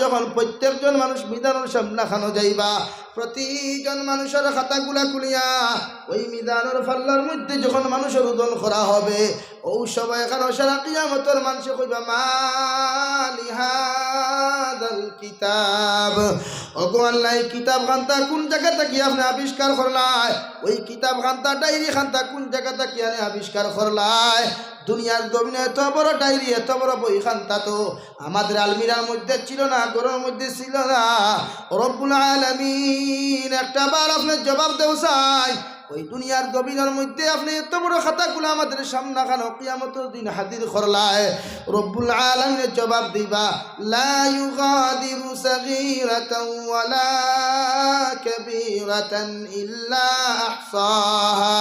যখন প্রত্যেকজন মানুষ মিজানুর সামনে খানো যাইবা প্রতিজন মানুষের খাতাগুলা খুলিয়া ওই মিজানুর পাল্লার মধ্যে যখন মানুষের ওজন করা হবে ও সবাই এখানে সারা কিয়ামতের মানুষ কইবা মালি হাদাল কিতাব ওগো আল্লাহ কিতাব খান্তা কোন জায়গা থেকে আপনি আবিষ্কার করলাই ওই কিতাব খান্তা ডায়েরি খান্তা কোন জায়গা থেকে আপনি আবিষ্কার করলাই দুনিয়ার জমিনে এত বড় ডায়েরি এত বড় বই খান্তা তো আমাদের আলমিরার মধ্যে ছিল না ঘরের মধ্যে ছিল না রব্বুল আলামিন একটা বার আপনি জবাব দেও চাই ওই দুনিয়ার জমিনের মধ্যে আপনি এত বড় খাতাগুলো আমাদের সামনে খানো কিয়ামতের দিন হাজির করলায় রব্বুল আলামিনের জবাব দিবা লা ইউগাদিরু সাগীরাতান ওয়ালা কাবীরাতান ইল্লা আহসাহা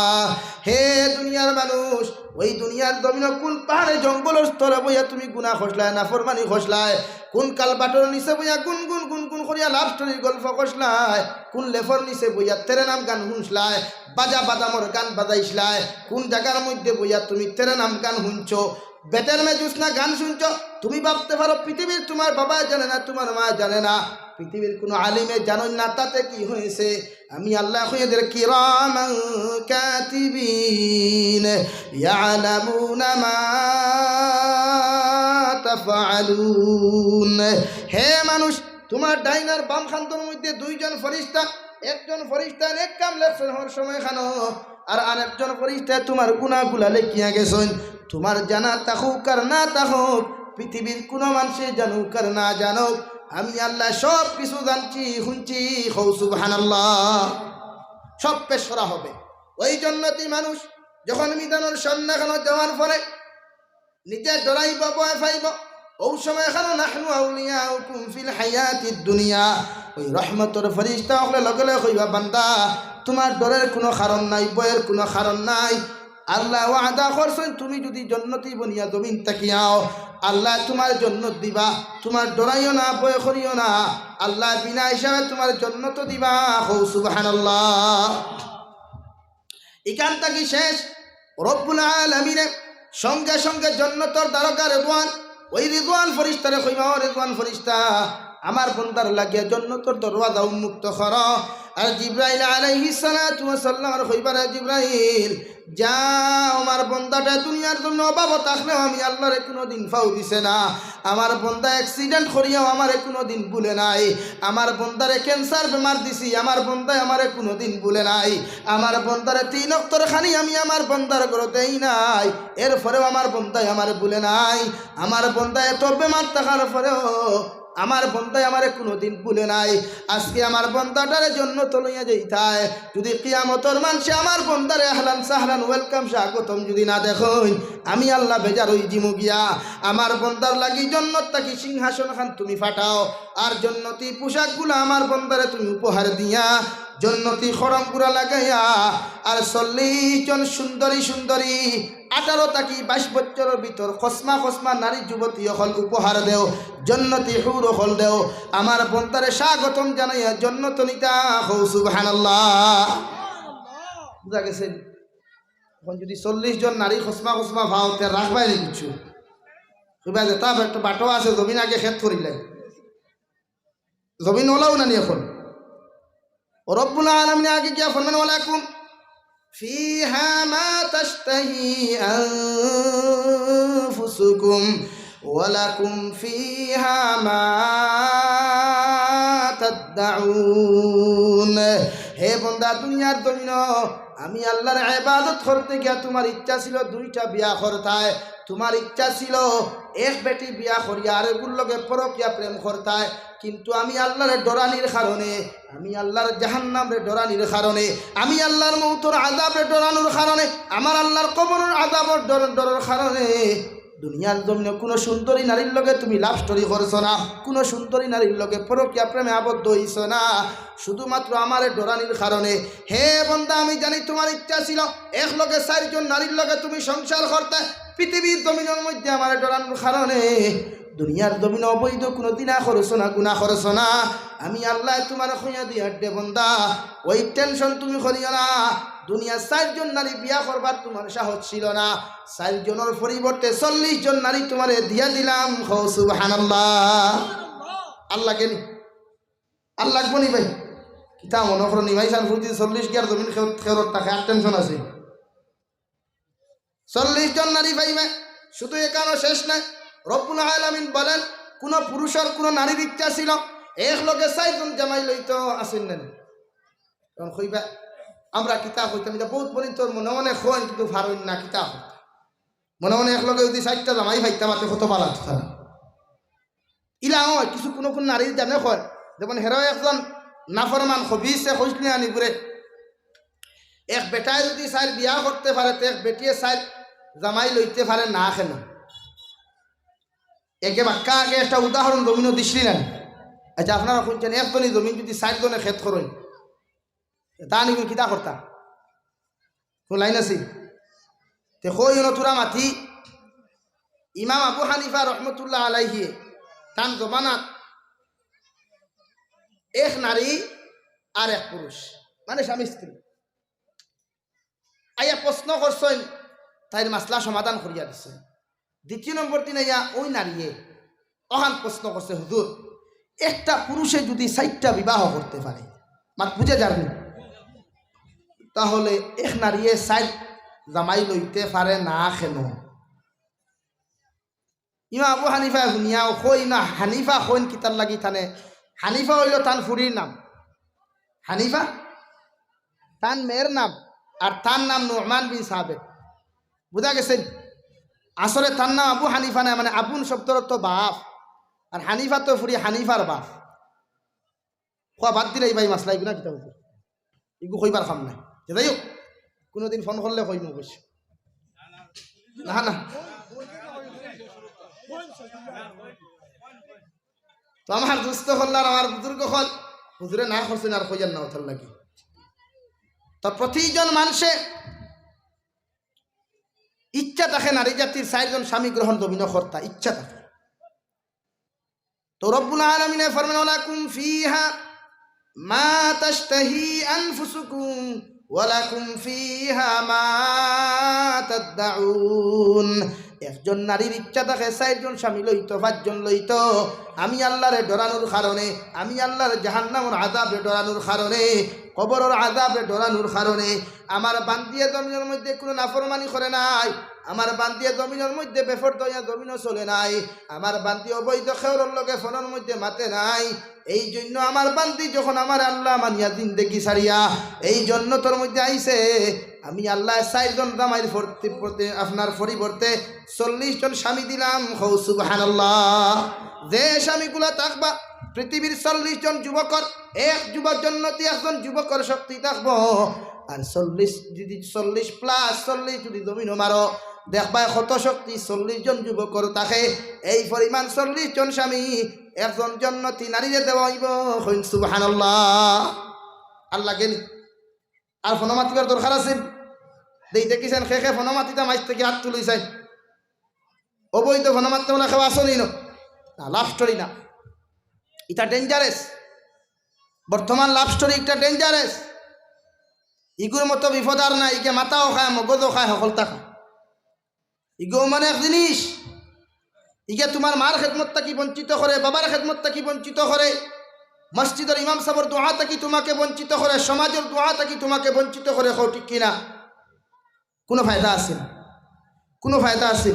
হে দুনিয়ার মানুষ ওই দুনিয়ার জমিনে কোন পাহাড়ে জঙ্গলের স্তরে বইয়া তুমি গুনাহ খসলায় নাফরমানি খসলায় কোন কালবাটর নিচে বইয়া গুন গুন গুন গুন করিয়া লাভ স্টোরির গল্প খসলায় কোন লেফর নিচে বইয়া তেরে নাম গান শুনছলায় বাজা বাদামর গান বাজাইছলায় কোন জায়গার মধ্যে বইয়া তুমি তেরে নাম গান শুনছো বেতের মেজুস না গান শুনছো তুমি ভাবতে পারো পৃথিবীর তোমার বাবা জানে না তোমার মা জানে না পৃথিবীর কোনো আলিমে জানেন না তাতে কি হয়েছে আমি আল্লাহ এদের কিরামান কাতিবিন ইয়ালামুনা মা তাফআলুন হে মানুষ তোমার ডাইনার বাম খান্তর মধ্যে দুইজন ফেরেশতা একজন ফেরেশতা এক কাম লেখছেন হওয়ার সময় খানো আর আরেকজন ফেরেশতা তোমার গুনাহগুলা লিখিয়া গেছেন তোমার জানা তাকুক আর না তাকুক পৃথিবীর কোনো মানুষে জানুক আর না জানুক আমি আল্লাহ সব কিছু জানছি শুনছি হৌ সুবহানাল্লাহ সব পেশ করা হবে ওই জন্নতি মানুষ যখন মিজানুর সামনে খানো যাওয়ার পরে নিজে ডরাইব ভয় পাইব ওই সময় খানো নাহনু আউলিয়াউকুম ফিল হায়াতিদ দুনিয়া ওই রহমতের ফেরেশতা হলে লগে লগে কইবা বান্দা তোমার ডরের কোনো কারণ নাই ভয়ের কোনো কারণ নাই আল্লাহ ওয়াদা করছেন তুমি যদি জান্নাতি বনিয়া জমিন তাকিয়াও আল্লাহ তোমার জান্নাত দিবা তোমার ডরাইও না ভয় করিও না আল্লাহ বিনা হিসাবে তোমার জান্নাত দিবা হৌ সুবহানাল্লাহ এখান থেকে শেষ রব্বুল আলামিনের সঙ্গে সঙ্গে জান্নাতের দ্বারকা রিদওয়ান ওই রিদওয়ান ফেরেশতারে কইবা ও রিদওয়ান ফেরেশতা আমার বান্দার লাগিয়া জান্নাতের দরওয়াজা উন্মুক্ত করো আর জিবরাইল আলাইহিস সালাতু ওয়াস সালাম কইবা রে জিবরাইল যাও আমার বন্দাটা দুনিয়ার জন্য অভাব থাকলেও আমি আল্লাহরে কোনোদিন ফাও দিছে না আমার বন্দা অ্যাক্সিডেন্ট করিয়াও আমারে কোনোদিন ভুলে নাই আমার বন্দারে ক্যান্সার বেমার দিছি আমার বন্দায় আমারে কোনোদিন ভুলে নাই আমার বন্দারে 3 অক্তর খানি আমি আমার বন্দার ঘরে দেই নাই এরপরেও আমার বন্দায় আমারে ভুলে নাই আমার বন্দায় এত বেমার থাকার পরেও আমার বন্দায় আমারে কোনোদিন ভুলে নাই আজকে আমার বন্দাটার জন্য তলইয়া যাইতায় যদি কিয়ামতের মানুষে আমার বন্দারে আহলান সাহলান ওয়েলকাম স্বাগতম যদি না দেখুন আমি আল্লাহ বেজার হই জিমু গিয়া আমার বন্দার লাগি জন্নত তাকি সিংহাসন খান তুমি ফাটাও আর জন্নতি পোশাকগুলো আমার বন্দারে তুমি উপহার দিয়া জন্নতি খড়মপুরা লাগাইয়া আর 40 জন সুন্দরী সুন্দরী 18 থেকে 22 বছরের ভিতর খসমা খসমা নারী যুবতী হল উপহার দেও জন্নতি হুর হল দেও আমার বন্দারে স্বাগতম জানাইয়া জন্নত নিতা হৌ সুবহানাল্লাহ বুঝা গেছে এখন যদি 40 জন নারী খসমা খসমা ভাওতে রাখবাই নি কিছু কইবা যে তা একটা বাটো আছে জমিন আগে খেত করিলে জমিন ওলাও না নি এখন রব্বুল আলামিন আগে কি ফরমান ওয়ালাকুম ফিহা মা তাশতাহি আনফুসুকুম ওয়ালাকুম ফিহা মা তাদউন হে বান্দা দুনিয়ার জমিন আমি আল্লাহর ইবাদত করতে গিয়া তোমার ইচ্ছা ছিল 2টা বিয়া করতায় তোমার ইচ্ছা ছিল এক বেটি বিয়া করিয়া আরেকগুর লগে পরকিয়া প্রেম করতায় কিন্তু আমি আল্লাহর ডরানির কারণে আমি আল্লাহর জাহান্নামের ডরানির কারণে আমি আল্লাহর মউতের আযাবের ডরানোর কারণে আমার আল্লাহর কবরের আযাবের ডরার কারণে দুনিয়ার জমিনে কোনো সুন্দরী নারীর লগে তুমি লাভ স্টোরি করছো না কোনো সুন্দরী নারীর লগে পরকিয়া প্রেমে আবদ্ধ হইছো না শুধুমাত্র আমার ডরানির কারণে হে বান্দা আমি জানি তোমার ইচ্ছা ছিল এক লগে 4 জন নারীর লগে তুমি সংসার করতে পৃথিবীর জমিনের মধ্যে আমার ডরানোর কারণে দুনিয়ার জমিনে অবৈধ কোনো দিনা করছো না গুনাহ করছো না আমি আল্লাহ তোমার খুঁয়া দিয়া দে বান্দা ওই টেনশন তুমি করিও না দুনিয়া 4 জন নারী বিয়া করবার তোমার সাহস ছিল না 4 জনের পরিবর্তে 40 জন নারী তোমারে দিয়া দিলাম হৌ সুবহানাল্লাহ আল্লাহ কেনি আল্লাহ লাগবো নি ভাই কিতা মনে করো নিমাই সার ফুটি 40 গিয়ার জমিন খেরত টাকা আর টেনশন আছে 40 জন নারী পাইবে শুধু এখানে শেষ নাই রব্বুল আলামিন বলেন কোন পুরুষের কোন নারীর ইচ্ছা ছিল এক লগে 4 জন জামাই লইতো আসেন না তখন কইবা আমরা কিতাব হইতাম এটা বহুত বলি তোর মনে মনে খোন কিন্তু ফারুন না কিতাব মনে মনে এক লগে যদি 4টা জামাই পাইতাম আতে কত ভালো হতো ইলা হয় কিছু কোন কোন নারী জানে হয় যেমন হেরো একজন নাফরমান খবিসে কইসনি আনি পুরে এক বেটায় যদি 4 বিয়া করতে পারে তো এক বেটিয়ে 4 জামাই লইতে পারে না কেন একে বাক্কা আগে একটা উদাহরণ জমিনও দিসলি না আচ্ছা আপনারা শুনছেন একজনই জমিন যদি 4 জনে ক্ষেত করেন তা নিবি কিতা করতাম কোন লাইন আছে তে কই তোরা মাথি ইমাম আবু হানিফা রহমতুল্লাহ আলাইহি তান জমানাত এক নারী আর এক পুরুষ মানে স্বামী স্ত্রী আইয়া প্রশ্ন করছেন তাই মাসলা সমাধান করিয়া দিছে দ্বিতীয় নম্বর দিন আইয়া ওই নারীয়ে অহান প্রশ্ন করছে হুজুর একটা পুরুষে যদি 4টা বিবাহ করতে পারে মাত বুঝে যাননি তাহলে এক নারীয়ে 4 জামাই লইতে পারে না কেন ইমাম আবু হানিফা শুনিয়াও কই না হানিফা কইন কিতার লাগি থানে হানিফা হইল তান ফুরির নাম হানিফা তান মেয়ের নাম আর তার নাম নুমান বিন সাবেত বুঝা গেছেন আসলে তার নাম আবু হানিফা না মানে আবুন শব্দর তো বাপ আর হানিফা তো ফুরি হানিফার বাপ খোয়া বাদ দিলে ভাই মাসলা এগুলো কিতাব এগু কইবার কাম নাই যাই হোক কোনোদিন ফোন করলে কইম অবশ্য না না তো আমার দুস্থ হল আর আমার বুজুর্গ হল হুজুরে না করছেন আর কইয়ার না ওঠার লাগি তো প্রতিজন মানুষে ইচ্ছা থাকে নারী জাতির 4 জন স্বামী গ্রহণ দমিন কর্তা ইচ্ছা থাকে তো রব্বুল আলামিনে ফরমান লাকুম ফিহা মা তাশতাহি আনফুসুকুম ওয়া লাকুম ফিহা মা তাদউন একজন নারীর ইচ্ছা থাকে 4 জন স্বামী লইতো 5 জন লইতো আমি আল্লাহরে ডরানোর কারণে আমি আল্লাহর জাহান্নামের আযাবে ডরানোর কারণে কবরের আযাবে ডরানোর কারণে আমার বান্দিয়ে জমিনের মধ্যে কোনো নাফরমানি করে নাই আমার বান্দিয়ে জমিনের মধ্যে বেফরদয়া জমিনও চলে নাই আমার বান্দি অবৈধ খেওরের লগে ফোনের মধ্যে মাতে নাই এই জন্য আমার বান্দি যখন আমার আল্লাহ মানিয়া জিন্দেগি ছাড়িয়া এই জন্য তোর মধ্যে আইছে আমি আল্লাহ 4 জন জামাইর পরিবর্তে আপনার পরিবর্তে 40 জন স্বামী দিলাম হৌ সুবহানাল্লাহ যে স্বামীগুলা থাকবা পৃথিবীর 40 জন যুবকর এক যুবক জন্নতি একজন যুবকর শক্তি থাকবো আর 40 যদি 40 প্লাস 40 যদি জমিন মারো দেখবা কত শক্তি 40 জন যুবকর থাকে এই পরিমাণ 40 জন স্বামী একজন জন্নতি নারীরে দেওয়া হইব হইন সুবহানাল্লাহ আল্লাহ গেলি আর ফোনমাতিবার দরকার আছে দেই দেখিছেন খেখে ফোনমাতিটা মাইস থেকে হাত তুলিছেন অবৈধ ফোনমাতি বলে কেউ আসনি না লাভ স্টোরি না এটা ডেঞ্জারাস বর্তমান লাভ স্টোরি এটা ডেঞ্জারাস ইগুর মতো বিপদ আর না ইকে মাথাও খায় মগজও খায় সকলতা খায় ইগো মানে এক জিনিস ইকে তোমার মার খেদমত থাকি বঞ্চিত করে বাবার খেদমত থাকি বঞ্চিত করে মসজিদের ইমাম সাহেবের দোয়া থাকি তোমাকে বঞ্চিত করে সমাজের দোয়া থাকি তোমাকে বঞ্চিত করে হও ঠিক কিনা কোনো ফায়দা আছে না কোনো ফায়দা আছে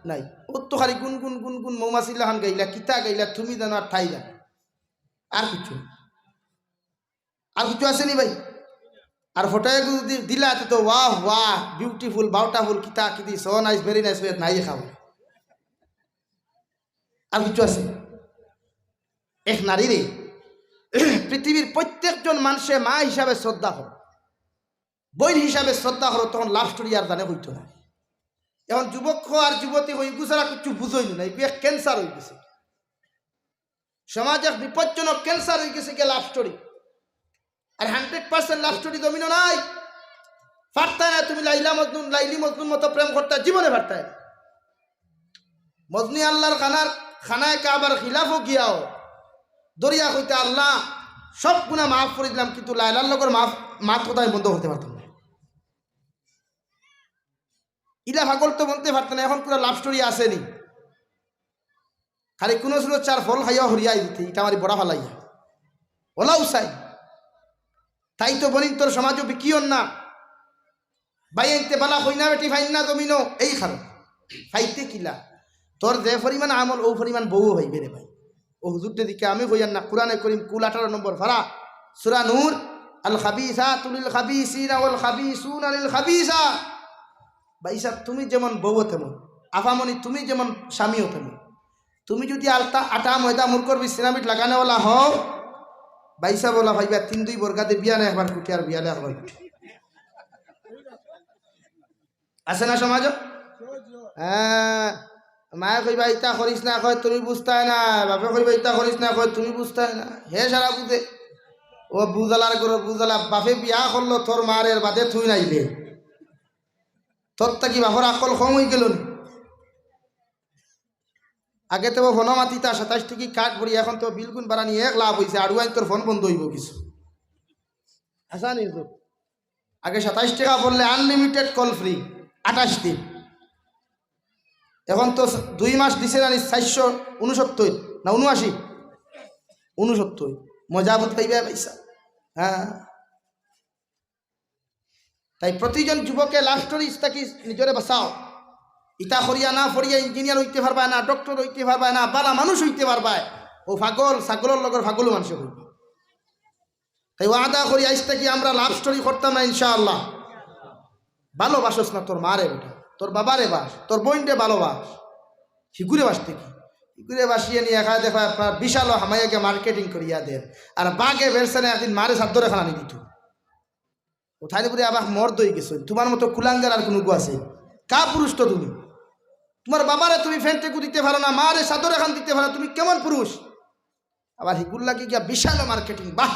নাই ওর তো খালি গুন গুন গুন গুন মৌমাছিলাহান গাইলা কিতা গাইলা তুমি জানো আর ঠাই জানো আর কিছু আসেনি ভাই আর ফটো দিলা তো ওয়াহ ওয়াহ বিউটিফুল বাউটাফুল কিতা কিতি সো নাইস ভেরি নাইস নাই খাবো আর কিছু আছে এক নারী রে পৃথিবীর প্রত্যেকজন মানুষে মা হিসাবে শ্রদ্ধা করো বই হিসাবে শ্রদ্ধা করো তখন লাভ স্টোরি আর জানে হইতো না এখন যুবক আর যুবতী হই গুছারা কিছু বুঝই না এক ক্যান্সার হয়ে গেছে সমাজ এক বিপজ্জনক ক্যান্সার হয়ে গেছে কে লাভ স্টোরি আর 100% লাভ স্টোরি জমিনো নাই পারতায় না তুমি লাইলি মজনুন মতো প্রেম করতে জীবনে পারতায় না মজনি আল্লাহর খানায় কাবার খিলাফও গিয়াও দরিয়া হইতে আল্লাহ সব গুণা মাফ করে দিলাম কিন্তু লাইলার লগর মাফ কোথায় বন্ধ করতে পারতাম না ইলা ভাগল তো বলতে পারতাম না এখন পুরো লাভ স্টোরি আসেনি খালি কোনো ছিল চার ফল খাইয়া হরিয়াই দিতে এটা আমার বড়া ফালাইয়া ওলাও চাই তাই তো বলিন তোর সমাজও বিকিয়ন না বাইতে বালা হই না বেটি ফাইন না জমিনো এই খারো ফাইতে কিলা তোর যে পরিমাণ আমল ও পরিমাণ বউ হইবে রে ভাই ও হুজুরদের দিকে আমি হইয়ান না কোরআনে করিম কুল 18 নম্বর ফারা সূরা নূর আল খাবিসাতু লিল খাবিসিনা ওয়াল খাবিসুনা লিল খাবিসা ভাইসা তুমি যেমন বউ তেমন আফামনি তুমি যেমন স্বামীও তেমন তুমি যদি আলতা আটা ময়দা মুরকর বিছনামিট লাগানোওয়ালা হও ভাইসা বলা ভাইবা 3-2 বর্গাতে বিয়া না একবার কুটি আর বিয়ালে একবার কুটি আছে না সমাজ হ্যাঁ মায়ে কইবা ইতা করিস না কয় তুমি বুঝতাই না বাপে কইবা ইতা করিস না কয় তুমি বুঝতাই না হে সারা বুঝে ও বুঝালার করো বুঝালা বাপে বিয়া করলো তোর মারের বাদে থুই নাইলে তোর তা কি বাপর আকল কম হয়ে গেল আগে তো ফোন মাতিতা 27 টিকি কাট পড়ি এখন তো বিলকুল বাড়ানি এক লাভ হয়েছে আড়ুয়াই তোর ফোন বন্ধ হইব কিছু আসা নি আগে 27 টাকা বললে আনলিমিটেড কল ফ্রি 28 দিন এখন তো 2 মাস দিছে না 469 না 79 মজা বুঝ পাইবে পয়সা হ্যাঁ তাই প্রতিজন যুবকে লাস্টর ইস্তাকি নিজরে বাঁচাও ইতা করিয়া না ফরিয়া ইঞ্জিনিয়ার হইতে পারবা না ডক্টর হইতে পারবা না বালা মানুষ হইতে পারবা ও পাগল ছাগলের লগর পাগলও মানুষ হইবে তাই ওয়াদা করি ইস্তাকি আমরা লাভ স্টোরি করতাম না ইনশাআল্লাহ ভালোবাসস না তোর মারে বেটা তোর বাবারে বাস তোর বোনরে ভালোবাস হিগুরে বাসতে কি হিগুরে বাসিয়ে নিয়ে একা দেখা আপনার বিশাল হামাইয়াকে মার্কেটিং করিয়া দেন আর বাঘে বেরছে না একদিন মারে সাদ্দরে খানি দিত ওঠাই পুরে আবার মর্দ হয়ে গেছো তোমার মতো কুলাঙ্গার আর কোনো গু আছে কা পুরুষ তো তুমি তোমার বাবারে তুমি ফ্যান্টেকু দিতে পারো না মারে সাদরে খান দিতে পারো তুমি কেমন পুরুষ আবার হিগুল্লাকে গিয়া বিশাল মার্কেটিং বাহ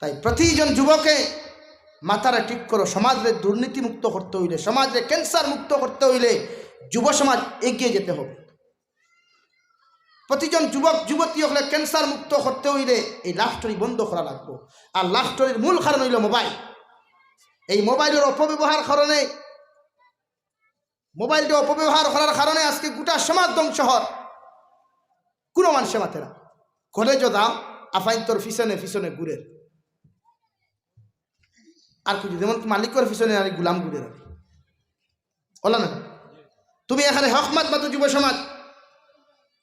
তাই প্রতিজন যুবকে মাথাটা ঠিক করো সমাজের দুর্নীতি মুক্ত করতে হইলে সমাজের ক্যান্সার মুক্ত করতে হইলে যুব সমাজ এগিয়ে যেতে হবে প্রতিজন যুবক যুবতী হলে ক্যান্সার মুক্ত করতে হইলে এই লাভ স্টোরি বন্ধ করা লাগবে আর লাভ স্টোরির মূল কারণ হইল মোবাইল এই মোবাইলের অপব্যবহার কারণে মোবাইলটা অপব্যবহার করার কারণে আজকে গোটা সমাজ ধ্বংস হয় কোনো মানুষে মাথে না কলেজও দাও আফাইন তোর পিছনে পিছনে ঘুরে আর কিছু যেমন মালিকের পিছনে আর গুলাম ঘুরে রাখে বলো না তুমি এখানে হকমাত মাতো যুব সমাজ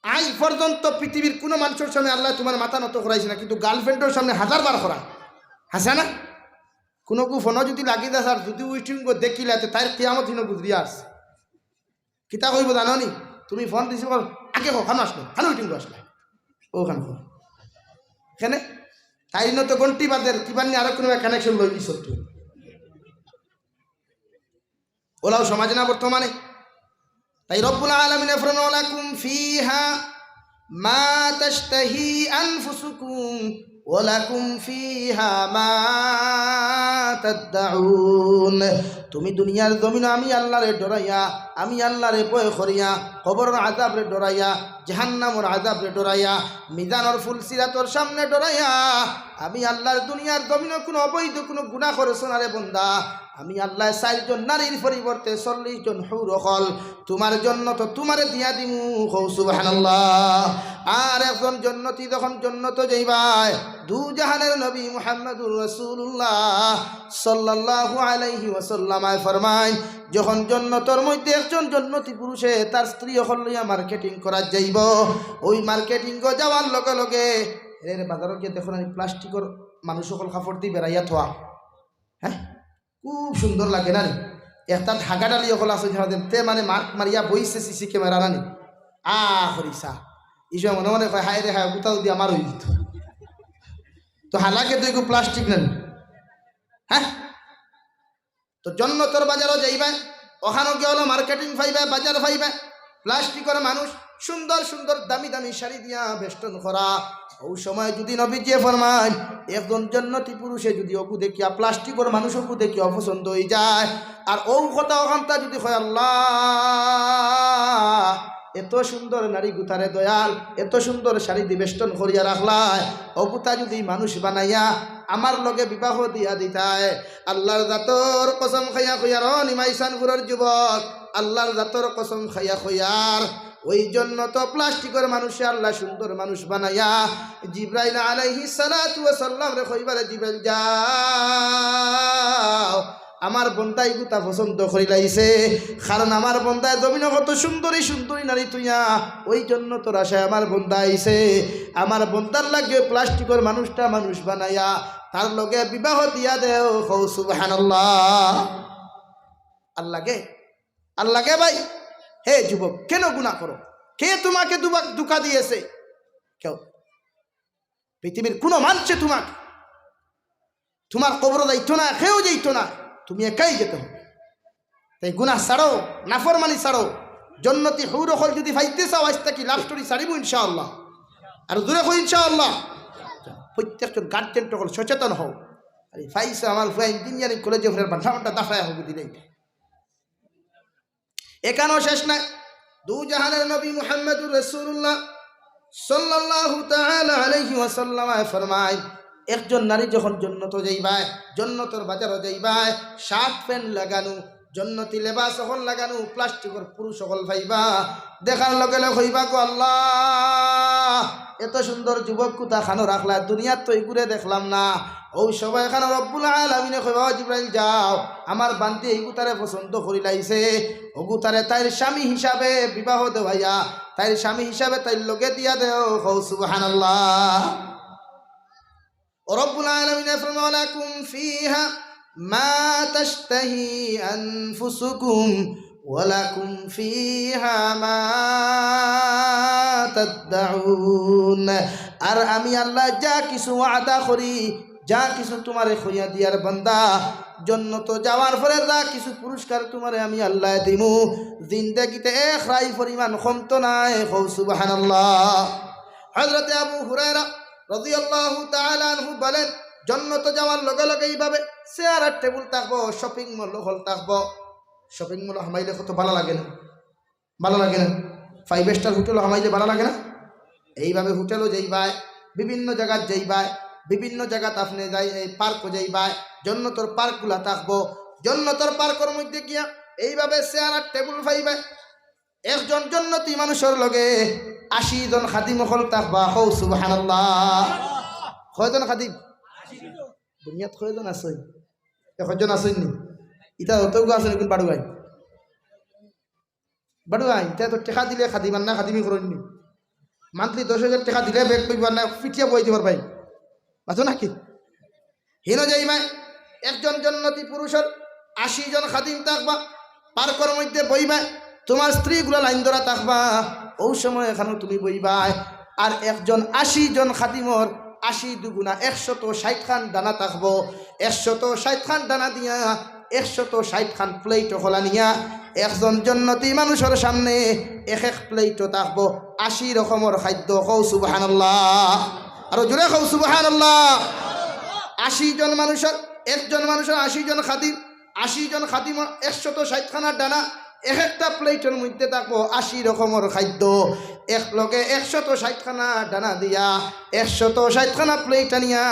আজ পর্যন্ত পৃথিবীর কোনো মানুষের সামনে আল্লাহ তোমার মাথা নত করাইছে না কিন্তু গার্লফ্রেন্ডের সামনে 1000 করা হাসে না কোনো ফোনও যদি লাগি দেয় আর যদি উইটিং দেখিলে তাই কেয়ামত হিন গুজরিয়া আসছে কিতা কইব জানো নি তুমি ফোন দিছি আগে খানো আসলো খানো উইটিং আসলে ও খান এখানে তাই তো ঘন্টি বাদের কিবার নিয়ে আরো কোনো কানেকশন লই দিস তুই ওলাও সমাজ না বর্তমানে তাই রব্বুল আলামিন ফরমান লাকুম ফিহা মা তাশতাহি আনফুসুকুম ওয়া লাকুম ফিহা মা তাদউন তুমি দুনিয়ার জমিনে আমি আল্লাহরে ডরাইয়া আমি আল্লাহরে ভয় করিয়া কবরের আযাবরে ডরাইয়া জাহান্নামের আযাবরে ডরাইয়া মিজানের ফুলসিরাতর সামনে ডরাইয়া আমি আল্লাহর দুনিয়ার জমিনে কোনো অবৈধ কোনো গুনাহ করেছ না রে বান্দা আমি আল্লাহ 4 জন নারীর পরিবর্তে 40 জন হুর হল তোমার জন্য তো তোমারে দিয়া দিমু সুবহানাল্লাহ আর একজন জান্নাতি যখন জান্নাতে যাইবাই দু জাহানের নবী মুহাম্মদুর রাসূলুল্লাহ সাল্লাল্লাহু আলাইহি ওয়াসাল্লাম ফরমায় যখন জান্নাতের মধ্যে একজন জান্নাতি পুরুষে তার স্ত্রী হল লইয়া মার্কেটিং করা যাইব ওই মার্কেটিং গো যাওয়ার লগে লগে এর বাজারে গিয়ে দেখুন প্লাস্টিকের মানুষ সকল কাপড় দিয়ে বেড়াইয়া থোয়া হ্যাঁ খুব সুন্দর লাগে না একটা ঢাকা ডালি অকল আছে তে মানে মার্ক মারিয়া বইছে সিসি ক্যামেরা নানি হরিসা এই সময় মনে মনে কয় হায় রে হায় কোথাও দিয়ে আমার হয়ে যেত তো হালাকে তো একটু প্লাস্টিক নেন হ্যাঁ তো জন্নতর বাজারও যাইবা ওখানে গিয়ে হলো মার্কেটিং পাইবা বাজার পাইবা প্লাস্টিকের মানুষ সুন্দর সুন্দর দামি দামি শাড়ি দিয়া বেষ্টন করা ওই সময় যদি নবীজি ফরমান একজন জান্নাতি পুরুষে যদি অপু দেখিয়া প্লাস্টিকের মানুষ অপু দেখিয়া অপছন্দ হয়ে যায় আর ও কথা ওখানটা যদি হয় আল্লাহ এত সুন্দর নারী গুতারে দয়াল এত সুন্দর শাড়ি দিবেষ্টন করিয়া রাখলায় অপুতা যদি মানুষ বানাইয়া আমার লগে বিবাহ দিয়া দিতায় আল্লাহর জাতর কসম খাইয়া কইয়া নিমাইসানপুরের যুবক আল্লাহর জাতর কসম খাইয়া খয়ার ওই জন্য তো প্লাস্টিকের মানুষে আল্লাহ সুন্দর মানুষ বানাইয়া জিব্রাইল আলাইহিস সালাতু ওয়াস সালাম রে কইবারে জিব্রাইল যাও আমার বন্দাই গুতা পছন্দ করি লাইছে কারণ আমার বন্দায় জমিন কত সুন্দরী সুন্দরী নারী তুইয়া ওই জন্য তোর আশায় আমার বন্দা আইছে আমার বন্দার লাগে প্লাস্টিকের মানুষটা মানুষ বানাইয়া তার লগে বিবাহ দিয়া দেও কও সুবহানাল্লাহ। আল্লাহকে ভাই হে যুবক কেন গুনাহ করো? কে তোমাকে ধোঁকা দিয়েছে? কেউ পৃথিবীর কোনো মানুষে তোমার কবর যাইতো না, কেউ যাইতো না, তুমি একাই যেতে হবে। তাই গুনাহ ছাড়ো, নাফরমানি ছাড়ো। জন্নতি হুর হল যদি ভাইতে চাও আজ থেকে লাভ স্টোরি ছাড়িব ইনশাআল্লাহ। আর দূরে হই ইনশাআল্লাহ। প্রত্যেকজন গার্জেন সকল সচেতন হও। আরে ফাইসা আমার ফুয়া ইঞ্জিনিয়ারিং কলেজে ফেরার বান্ধাটা দাফায় হবে দিলে এখানেও শেষ না। দু জাহানের নবী মুহাম্মদুর রাসূলুল্লাহ সাল্লাল্লাহু তাআলা আলাইহি ওয়াসাল্লাম ফরমায় একজন নারী যখন জন্নত যাইবায়, জন্নতর বাজারও যাইবায়, শার্ট প্যান্ট লাগানো, জন্নতি লেবাস সকল লাগানো, প্লাস্টিকের পুরুষ সকল ভাইবা দেখার লগে লগে হইবা গো আল্লাহ এত সুন্দর যুবক কুতা খানো রাখলা, দুনিয়ার তো এগুলো দেখলাম না। ও সবাই এখানে রব্বুল আলামিনে কইবা জিবরাইল যাও আমার বান্তি এই গুতারে পছন্দ করি লাইছে, ও গুতারে তাইর স্বামী হিসাবে বিবাহ দেওয়াইয়া তাইর স্বামী হিসাবে তাইর লগে দিয়া দেও কও সুবহানাল্লাহ। রব্বুল আলামিন ফরমায় লাকুম ফিহা মা তাশতাহি আনফুসুকুম ওয়া লাকুম ফিহা মা তাদউন। আর আমি আল্লাহ যা কিছু ওয়াদা করি, যা কিছু তোমারে খইয়া দিয়ার বান্দা জন্নত যাওয়ার পরে যা কিছু পুরস্কার তোমারে আমি আল্লাহ দিমু, জিন্দেগিতে এক রাই পরিমাণ কমতো নাই কও সুবহানাল্লাহ। হযরত আবু হুরায়রা রাদিয়াল্লাহু তাআলা আনহু বলেন জন্নত যাওয়ার লগে লগে এইভাবে চেয়ার আর টেবিল থাকবো, শপিং মল হল থাকবো। শপিং মল হামাইলে কত ভালো লাগে না? ভালো লাগে না? 5 স্টার হোটেল হামাইলে ভালো লাগে না? এইভাবে হোটেলও যাইবায়, বিভিন্ন জায়গায় যাইবায়, বিভিন্ন জায়গাতে আপনি যাই এই পার্কও যাইবায়, জন্নতর পার্কগুলা থাকবো। জন্নতর পার্কের মধ্যে গিয়া এইভাবে চেয়ার আর টেবিল পাইবে। একজন জন্নতি মানুষের লগে 80 জন খাদিম হল থাকবা হৌ সুবহানাল্লাহ। কয়জন খাদিম? দুনিয়াত কয়জন আছে? একজন আছেন নি? ইটা অতগু আছে কিন্তু বাড়ুয়াই ইটা তো টেকা দিলে খাদিম আর না খাদিমি করেননি। মান্থলি 10,000 টাকা দিলে বেগ পেবার না ফিটিয়া বই দিবার ভাই বাতো নাকি? হিনো যাইমায় একজন জন্নতি পুরুষের 80 জন খাদিম থাকবা, পার্কের মধ্যে বইবা, তোমার স্ত্রীগুলা লাইন ধরা থাকবা, ওই সময় এখানে তুমি বইবাই। আর একজন 80 জন খাদিমর 80 দুগুণা 160 খান দানা থাকবো। 160 খান দানা দিয়া 160 খান প্লেট খোলা নিয়া একজন জন্নতি মানুষের সামনে এক এক প্লেট থাকবো 80 রকমের খাদ্য কও সুবহানাল্লাহ। আর জোরে কও সুবহানাল্লাহ। 80 জন মানুষের একজন মানুষের 80 জন খাদিম, 80 জন খাদিমর 160 খানার দানা, এক একটা প্লেটের মধ্যে থাকবো 80 রকমের খাদ্য। এক লগে 160 খানা দানা দিয়া 160 খানা প্লেট আনিয়া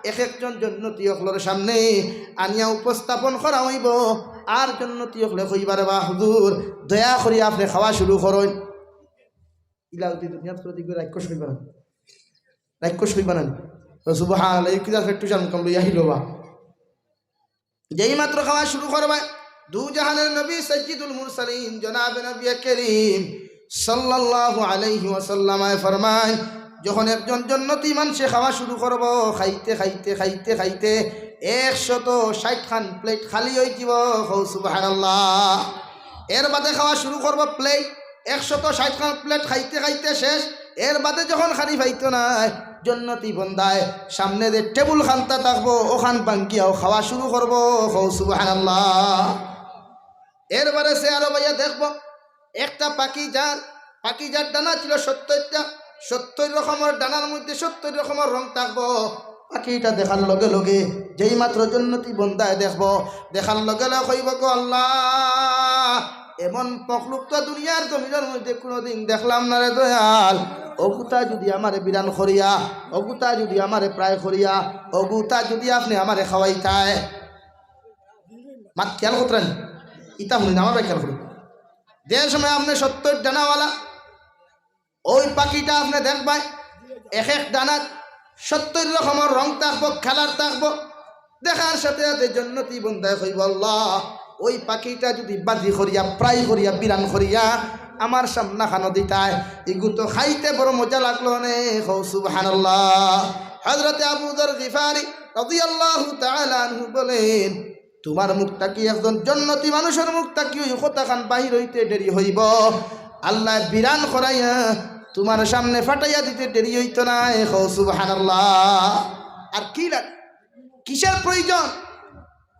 এক একজন জন্নতি অকলের সামনে আনিয়া উপস্থাপন করা হইব। আর জন্নতি অকলে কইবার বা হুজুর দয়া করি আপনি খাওয়া শুরু করেন। ইলাউতি দুনিয়াত করে দিকে রাক্ষস হইবা না, রাক্ষস হইবা না। সুবহানাল্লাহ এই কিলা একটু জান কম লইয়া হিলবা। যেই মাত্র খাওয়া শুরু করবা দু জাহানের নবী সাইয়্যিদুল মুরসালিন জনাব নবী করিম সাল্লাল্লাহু আলাইহি ওয়াসাল্লাম ফরমায় যখন একজন জন্নতি মানুষে খাওয়া শুরু করব খাইতে খাইতে খাইতে খাইতে 160 খান প্লেট খালি হয়ে যাব কও সুবহানাল্লাহ। এর বাদে খাওয়া শুরু করব প্লেট 160 খান প্লেট খাইতে খাইতে শেষ। এর বাদে যখন খালি পাইতো না জন্নতি বন্দায় সামনে যে টেবুল খানটা থাকবো ওখান বাঙ্কিয়াও খাওয়া শুরু করবো কও সুবহানাল্লাহ। এরবারে সে আরো ভাইয়া দেখবো একটা পাকিজার ডানা ছিল 70টা, 70 রকমের ডানার মধ্যে 70 রকমের রং থাকবো। পাখিটা দেখার লগে লগে যেই মাত্র জন্নতি বন্দায় দেখবো, দেখার লগে লগে কইব গো আল্লাহ এমন পকলুক তো দুনিয়ার জমিনের মধ্যে কোনোদিন দেখলাম না রে দয়াল। অগুতা যদি আমারে বিরান করিয়া, অগুতা যদি আমারে প্রায় করিয়া, অগুতা যদি আপনি আমারে খাওয়াইতায়। মাত খেয়াল করতেন ইতা শুনি না আমার খেয়াল করি যে সময় আপনি 70 ডানাওয়ালা ওই পাখিটা আপনি দেখবেন এক এক ডানাত 70 রকমের রং থাকবো, কালার থাকবো। দেখার সাথে সাথে জান্নাতি বান্দায় কইব আল্লাহ ওই পাখিটা যদি বাজি করিয়া ফ্রাই করিয়া বিরান করিয়া আমার সামনা খানো দিতায়, এগু তো খাইতে বড় মজা লাগলো নে। সুবহানাল্লাহ। হযরতে আবু যর গিফারি রাদিয়াল্লাহু তাআলা আনহু বলেন, তোমার মুখটা কি একজন জান্নাতি মানুষের মুখটা কি ওই কথাখান বাহির হইতে দেরি হইব? আল্লাহ বিরান করাইয়া তোমার সামনে ফাটাইয়া দিতে দেরি হইতো না। সুবহানাল্লাহ। আর কি লাগে, কিসের প্রয়োজন?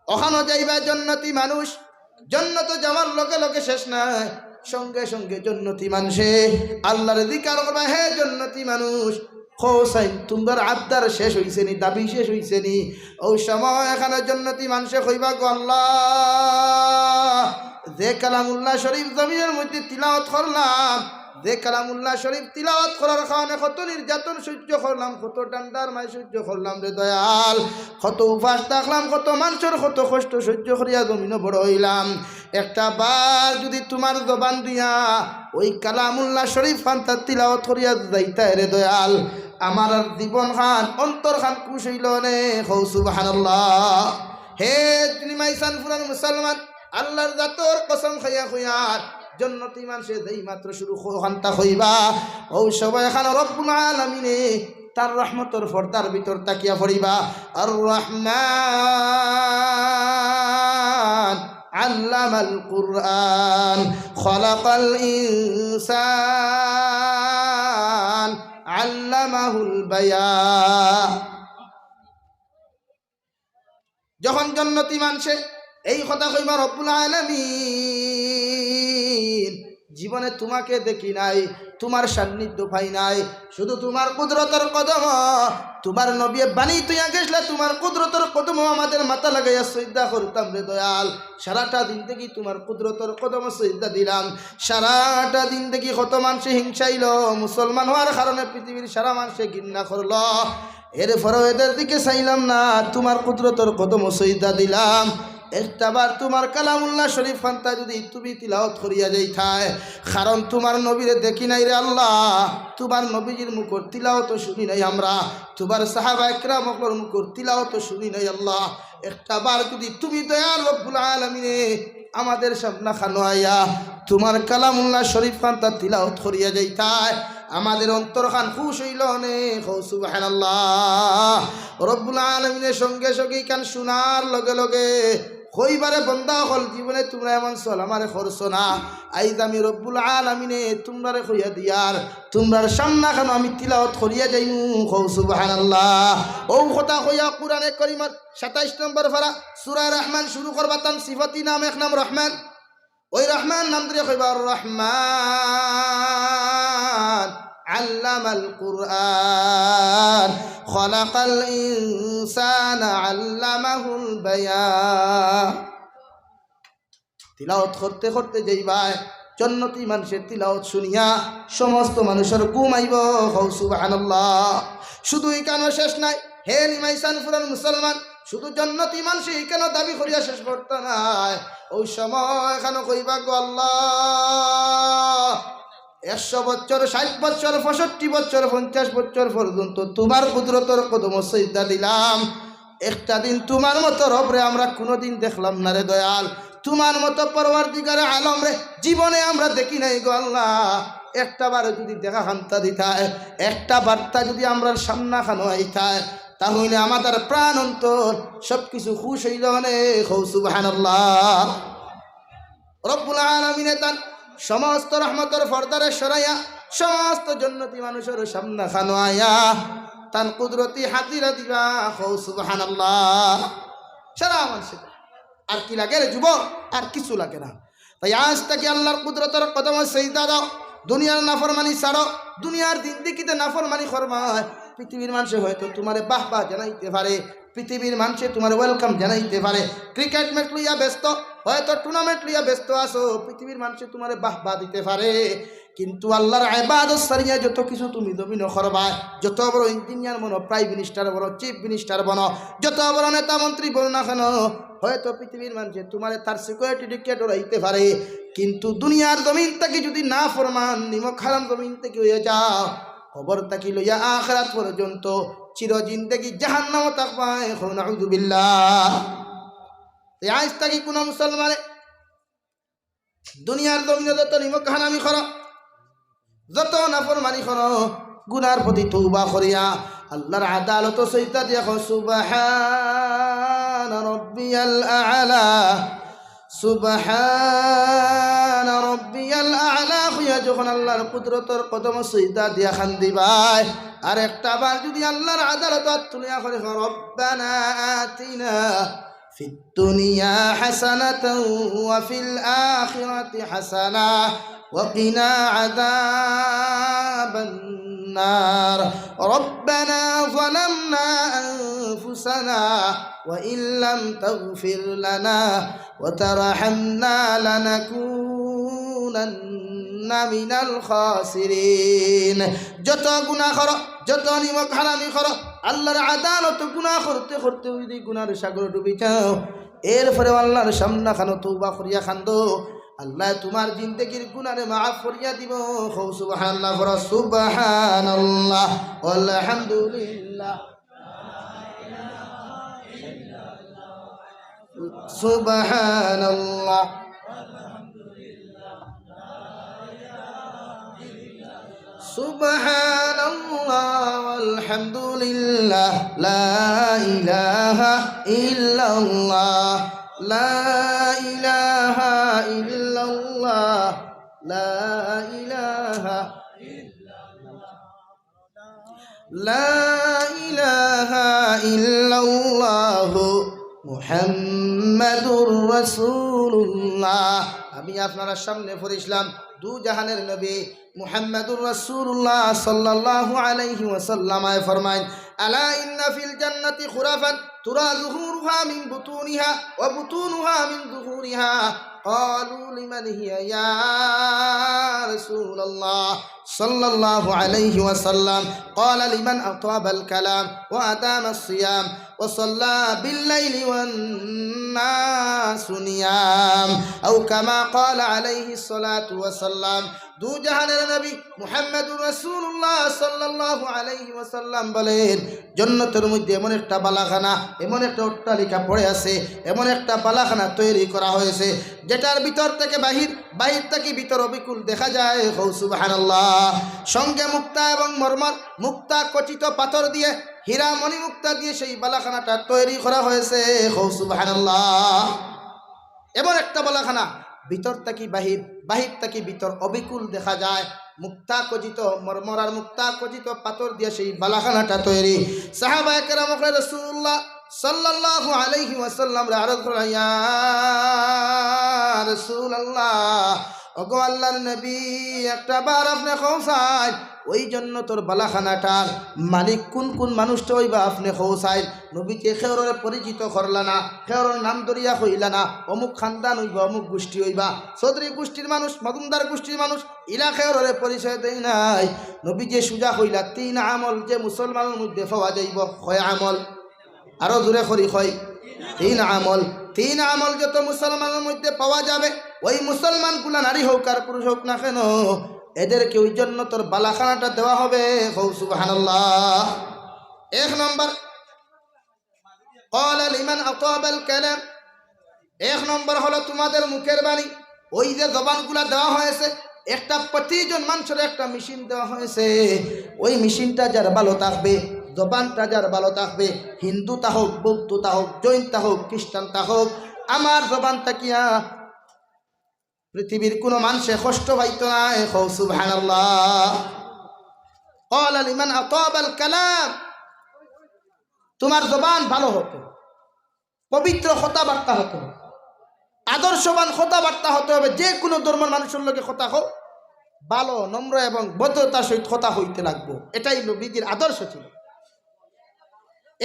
ওখানে যাইবা জান্নাতি মানুষ, জান্নাত যাওয়ার লগে লগে শেষ নাই, সঙ্গে সঙ্গে জান্নাতি মানুষে আল্লাহর জিকির করবে। হে জান্নাতি মানুষ, খোসাইন তোমার আবদার শেষ হইছে নি, দাবি শেষ হইছে নি? ওই সময় এখানে জান্নাতি মানুষে কইবা গো আল্লাহ, যে কালামুল্লাহ শরীফ জমিনের মধ্যে তিলাওয়াত করলাম, যে কালামুল্লাহ শরীফ তিলাওয়াত করার কারণে কত নির্যাতন সহ্য করলাম, কত ডান্ডার মাই সহ্য করলাম রে দয়াল, কত উপাস থাকলাম, কত মানুষের কত কষ্ট সহ্য করিয়া জমিনে বড় হইলাম। একটা বার যদি তোমার জবান দিয়া ওই কালামুল্লাহ শরীফ খান তার তিলাওয়াত করিয়া যাইতা রে দয়াল, আমার জীবন খান অন্তর খান খুশ হইল নে। সুবহানাল্লাহ। হে তিনি মাইসান ফুরান মুসলমান, আল্লাহর জাতর কসম খাইয়া খুইয়ার জান্নাতি মানুষে যেই মাত্র শুরু খান্তা হইবা, ও সবাই এখানে রব্বুল আলামিনে তার রহমতের পর্দার ভিতর তাকিয়া পড়িবা। আর রহমান আল্লামাল কুরআন খলাকাল ইনসান আল্লামাহুল বায়ান। যখন জান্নাতি মানুষে এই কথা কইবা রব্বুল আলামিন, জীবনে তোমাকে দেখি নাই, তোমার সান্নিধ্য পাই নাই, শুধু তোমার কুদরতের কদম, তোমার নবী বাণী তুই গেছলে তোমার কুদরতের কদম আমাদের মাথা লাগাইয়া সিজদা করতাম রে দয়াল। সারাটা দিন থেকে তোমার কুদরতের কদম সিজদা দিলাম, সারাটা দিন থেকে কত মানুষে হিংসাইল, মুসলমান হওয়ার কারণে পৃথিবীর সারা মানুষে ঘৃণা করলো, এরপরেও এদের দিকে চাইলাম না, তোমার কুদরতের কদম সিজদা দিলাম। একটাবার তোমার কালামুল্লাহ শরীফ ফান্তা যদি তুমি তিলাওয়াত করিয়া যাইতায়, কারণ তোমার নবীরে দেখি নাই রে আল্লাহ, তোমার নবীজির মুখর তিলাওয়াত শুনি নাই আমরা, তোমার সাহাবা ইকরামর মুখর তিলাওয়াত শুনি নাই আল্লাহ। একটাবার যদি তুমি দয়াল রব্বুল আলামিনে আমাদের সামনে খানো আইয়া তোমার কালামুল্লাহ শরীফ ফান্তা তিলাওয়াত করিয়া যাইতায়, আমাদের অন্তর খান খুশ হইল নে। সুবহানাল্লাহ। রব্বুল আলামিনের সঙ্গে সঙ্গে কান শোনার লগে লগে কইবারে বন্দা হল, জীবনে তোমরা এমন চল আমারে করছো না, আইজ আমি রব্বুল আলামিনে তোমরারে কইয়া দিয়ার তোমরার সামনা খানো আমি তিলাওয়াত করিয়া যাইমু। সুবহানাল্লাহ। ও কথা কইয়া কুরআনে কারীমের 27 নম্বর পারা সূরা রহমান শুরু করবা, তান সিফাতি নাম এক নাম রহমান, ওই রহমান নাম দিয়ে কইবা রহমান আল্লামাল কুরআন খলাকাল ইনসানা আল্লামাহুল বায়ান। তিলাওয়াত করতে করতে যাইবা, জান্নাতি মানুষের তিলাওয়াত শুনিয়া সমস্ত মানুষের ঘুম আইব। সুবহানাল্লাহ। শুধু এখানে শেষ নাই, হে নিমাইসান ফুরান মুসলমান, শুধু জান্নাতি মানুষ এখানে দাবি করিয়া শেষ করতে নাই, ওই সময় এখানে কইবা গো আল্লাহ 100 বছর 60 বছর 65 বছর 50 বছর পর্যন্ত তোমার কুদরতের কদম সিজদা দিলাম, একটা দিন তোমার মতো রবরে আমরা কোনোদিন দেখলাম না রে দয়াল, তোমার মতো পরওয়ারদিগারে আলম রে জীবনে আমরা দেখি নাই গো আল্লাহ। একটা বার যদি দেখা খান্তা দিতায়, একটা বার্তা যদি আমরা সামনা খানো আইতায়, তাহলে আমাদের প্রাণ অন্তর সবকিছু খুশ হইল নে। সুবহানাল্লাহ। রব্বুল আলামিনে তার সমস্ত রহমতের পর্দারে সরাইয়া সমস্ত জান্নাতি মানুষের সামনা খানো আয়া তান কুদরতি হাজিরা দিবা। সুবহানাল্লাহ। সারা মানুষ আর কি লাগে রে যুবক, আর কিছু লাগে না। তাই আজ থেকে আল্লাহর কুদরতের কদমে সিজদা দাও, দুনিয়ার নাফরমানি ছাড়ো, দুনিয়ার জিন্দেগিতে নাফরমানি করমায়। পৃথিবীর মানুষে হয়তো তোমারে বাহ বাহ জানাইতে পারে, পৃথিবীর মানুষে তোমার ওয়েলকাম জানাইতে পারে, ক্রিকেট ম্যাচ লইয়া ব্যস্ত, হয়তো টুর্নামেন্ট লইয়া ব্যস্ত আসো, পৃথিবীর মানুষে তোমারে বাহ বাহ দিতে পারে, কিন্তু আল্লাহর ইবাদত সারিয়া যত কিছু তুমি জমিন করবা, যত বড় ইঞ্জিনিয়ার বনো, প্রাইম মিনিস্টার বনো, চিফ মিনিস্টার বনো, যত বড় নেতা মন্ত্রী বনো না কেন, হয়তো পৃথিবীর মানুষে তোমার তার সিকিউরিটি টিকেট হইতে পারে, কিন্তু দুনিয়ার জমিন থেকে যদি না ফরমান নিমক হারাম জমিন থেকে হয়ে যাও, কবর থেকে লইয়া আখিরাত পর্যন্ত চির জিন্দেগি জাহান্নামে থাকবা। এখন নাউযুবিল্লাহ। এই আজ থেকে কোন মুসলমানে দুনিয়ার জমিনে যত নিমক হারামি করো, যত নাফরমানি করো, গুনার প্রতি তওবা করিয়া আল্লাহর আদালত সইতা দিয়া সুবহান রাব্বিয়াল আ'লা, সুবহান রাব্বিয়াল আ'লা হইয়া যখন আল্লাহর কুদরতের কদম সইতা দিয়া খান্দিবাই, আর একটা বার যদি আল্লাহর আদালত তুলিয়া করে রব্বানা আতিনা ফিদ দুনিয়া হাসানাতাও ওয়া ফিল আখিরাতি হাসানা ওয়া কিনা আযাবান النار ربنا ظلمنا أنفسنا وإن لم تغفر لنا وترحمنا لنكونن من الخاسرين। যত গুনাহ করো, যত নিমক হারামি করো, আল্লাহর আদালত গুনাহ করতে করতে ওই গুনার সাগরে ডুবে যাও, এরপরে আল্লাহর সামনে খানো তওবা করিয়া খান্দো, আল্লাহ তোমার জিন্দেগির গুনারে মাফ করিয়া দিব। সুবহানাল্লাহ, সুবহানাল্লাহ, আলহামদুলিল্লাহ, সুবহানাল্লাহ, সুবহানাল্লাহ, আলহামদুলিল্লাহ, লা ইলাহা ইল্লাল্লাহ, লা ইলাহা ইল্লাল্লাহ, লা ইলাহা লা ইলাহা ইল্লাল্লাহ মুহাম্মাদুর রাসূলুল্লাহ। আমি আপনার সামনে পড়িলাম দু জাহানের নবী মুহাম্মাদুর রাসূলুল্লাহ সাল্লাল্লাহু আলাইহি ওয়াসাল্লাম ফরমায়, আলা ইন্না ফিল জান্নাতি খুরাফান তুরা যুহুরুহা মিন বুতুনিহা ওয়া বুতুনুহা মিন যুহুরিহা। قالوا لمن هي يا رسول الله صلى الله عليه وسلم؟ قال لمن أطاب الكلام وأدام الصيام وصلى بالليل والناس نيام أو كما قال عليه الصلاة والسلام। দু জাহানের নবী মুহাম্মদুর রাসূলুল্লাহ সাল্লাল্লাহু আলাইহি ওয়াসাল্লাম বলেন, জান্নাতের মধ্যে এমন একটা বালাখানা, এমন একটা অট্টালিকা পড়ে আছে, এমন একটা বালাখানা তৈরি করা হয়েছে যেটার ভিতর থেকে বাহির, বাহির থেকে ভিতর অবিকুল দেখা যায়। সুবহানাল্লাহ। সঙ্গে মুক্তা এবং মরমর, মুক্তা খচিত পাথর দিয়ে, হীরা মণি মুক্তা দিয়ে সেই বালাখানাটা তৈরি করা হয়েছে। সুবহানাল্লাহ। এমন একটা বালাখানা, ভিতর থেকে বাহির, বাহির থেকে ভিতর অবিকুল দেখা যায়। মুক্তা খচিত মরমর আর মুক্তা খচিত পাথর দিয়ে সেই বালাখানাটা তৈরি। সাহাবায়ে কেরাম রাসূলুল্লাহ সাল্লাল্লাহু আলাইহি ওয়াসাল্লাম আরজ করেন, ইয়া রাসূলুল্লাহ, ওগো আল্লাহর নবী, একটা বার আপনি খোঁসাই ওই জন্য তোর বালাখানাটার মালিক কোন কোন মানুষটা হইবা আপনি খোঁসাই। নবীকে খেয়রের পরিচিত করলা না, খেয়রের নাম দরিয়া হইলা না, অমুক খানদান হইবা, অমুক গোষ্ঠী হইবা, চৌধুরী গোষ্ঠীর মানুষ, মজুমদার গোষ্ঠীর মানুষ, ইলা খেয়রের পরিচয় দেয় নাই। নবী যে সুজা হইলা, 3 আমল যে মুসলমানের মধ্যে পাওয়া যাইব, কয় আমল? আরো জোরে করি কয় 3 আমল। 3 আমল যত মুসলমানের মধ্যে পাওয়া যাবে, ওই মুসলমানগুলা নারী হোক আর পুরুষ হোক না কেন, এদেরকে ওই জন্য তোর বালাখানাটা দেওয়া হবে। সুবহানাল্লাহ। 1 নম্বর, ক্বালা লিমান আতাবাল কালাম। 1 নম্বর হলো তোমাদের মুখের বাণী। ওই যে জবানগুলা দেওয়া হয়েছে, একটা প্রতিজন মানুষের একটা মেশিন দেওয়া হয়েছে, ওই মেশিনটা যার ভালো থাকবে, জবানটা যার ভালো থাকবে, হিন্দু তা হোক, বৌদ্ধ তা হোক, জৈন তা হোক, খ্রিস্টান তা হোক, আমার জবান তাকিয়া পৃথিবীর কোনো মানুষে কষ্ট পাইত না। সুবহানাল্লাহ। ক্বালা লিমান আতাবাল কালাম, তোমার জবান ভালো হতো, পবিত্র কথাবার্তা হতো, আদর্শবান কথাবার্তা হতে হবে। যে কোনো ধর্মের মানুষের লোকে কথা হোক, ভালো নম্র এবং ভদ্রতার সহিত কথা হইতে লাগবো। এটাই নবীজির আদর্শ ছিল।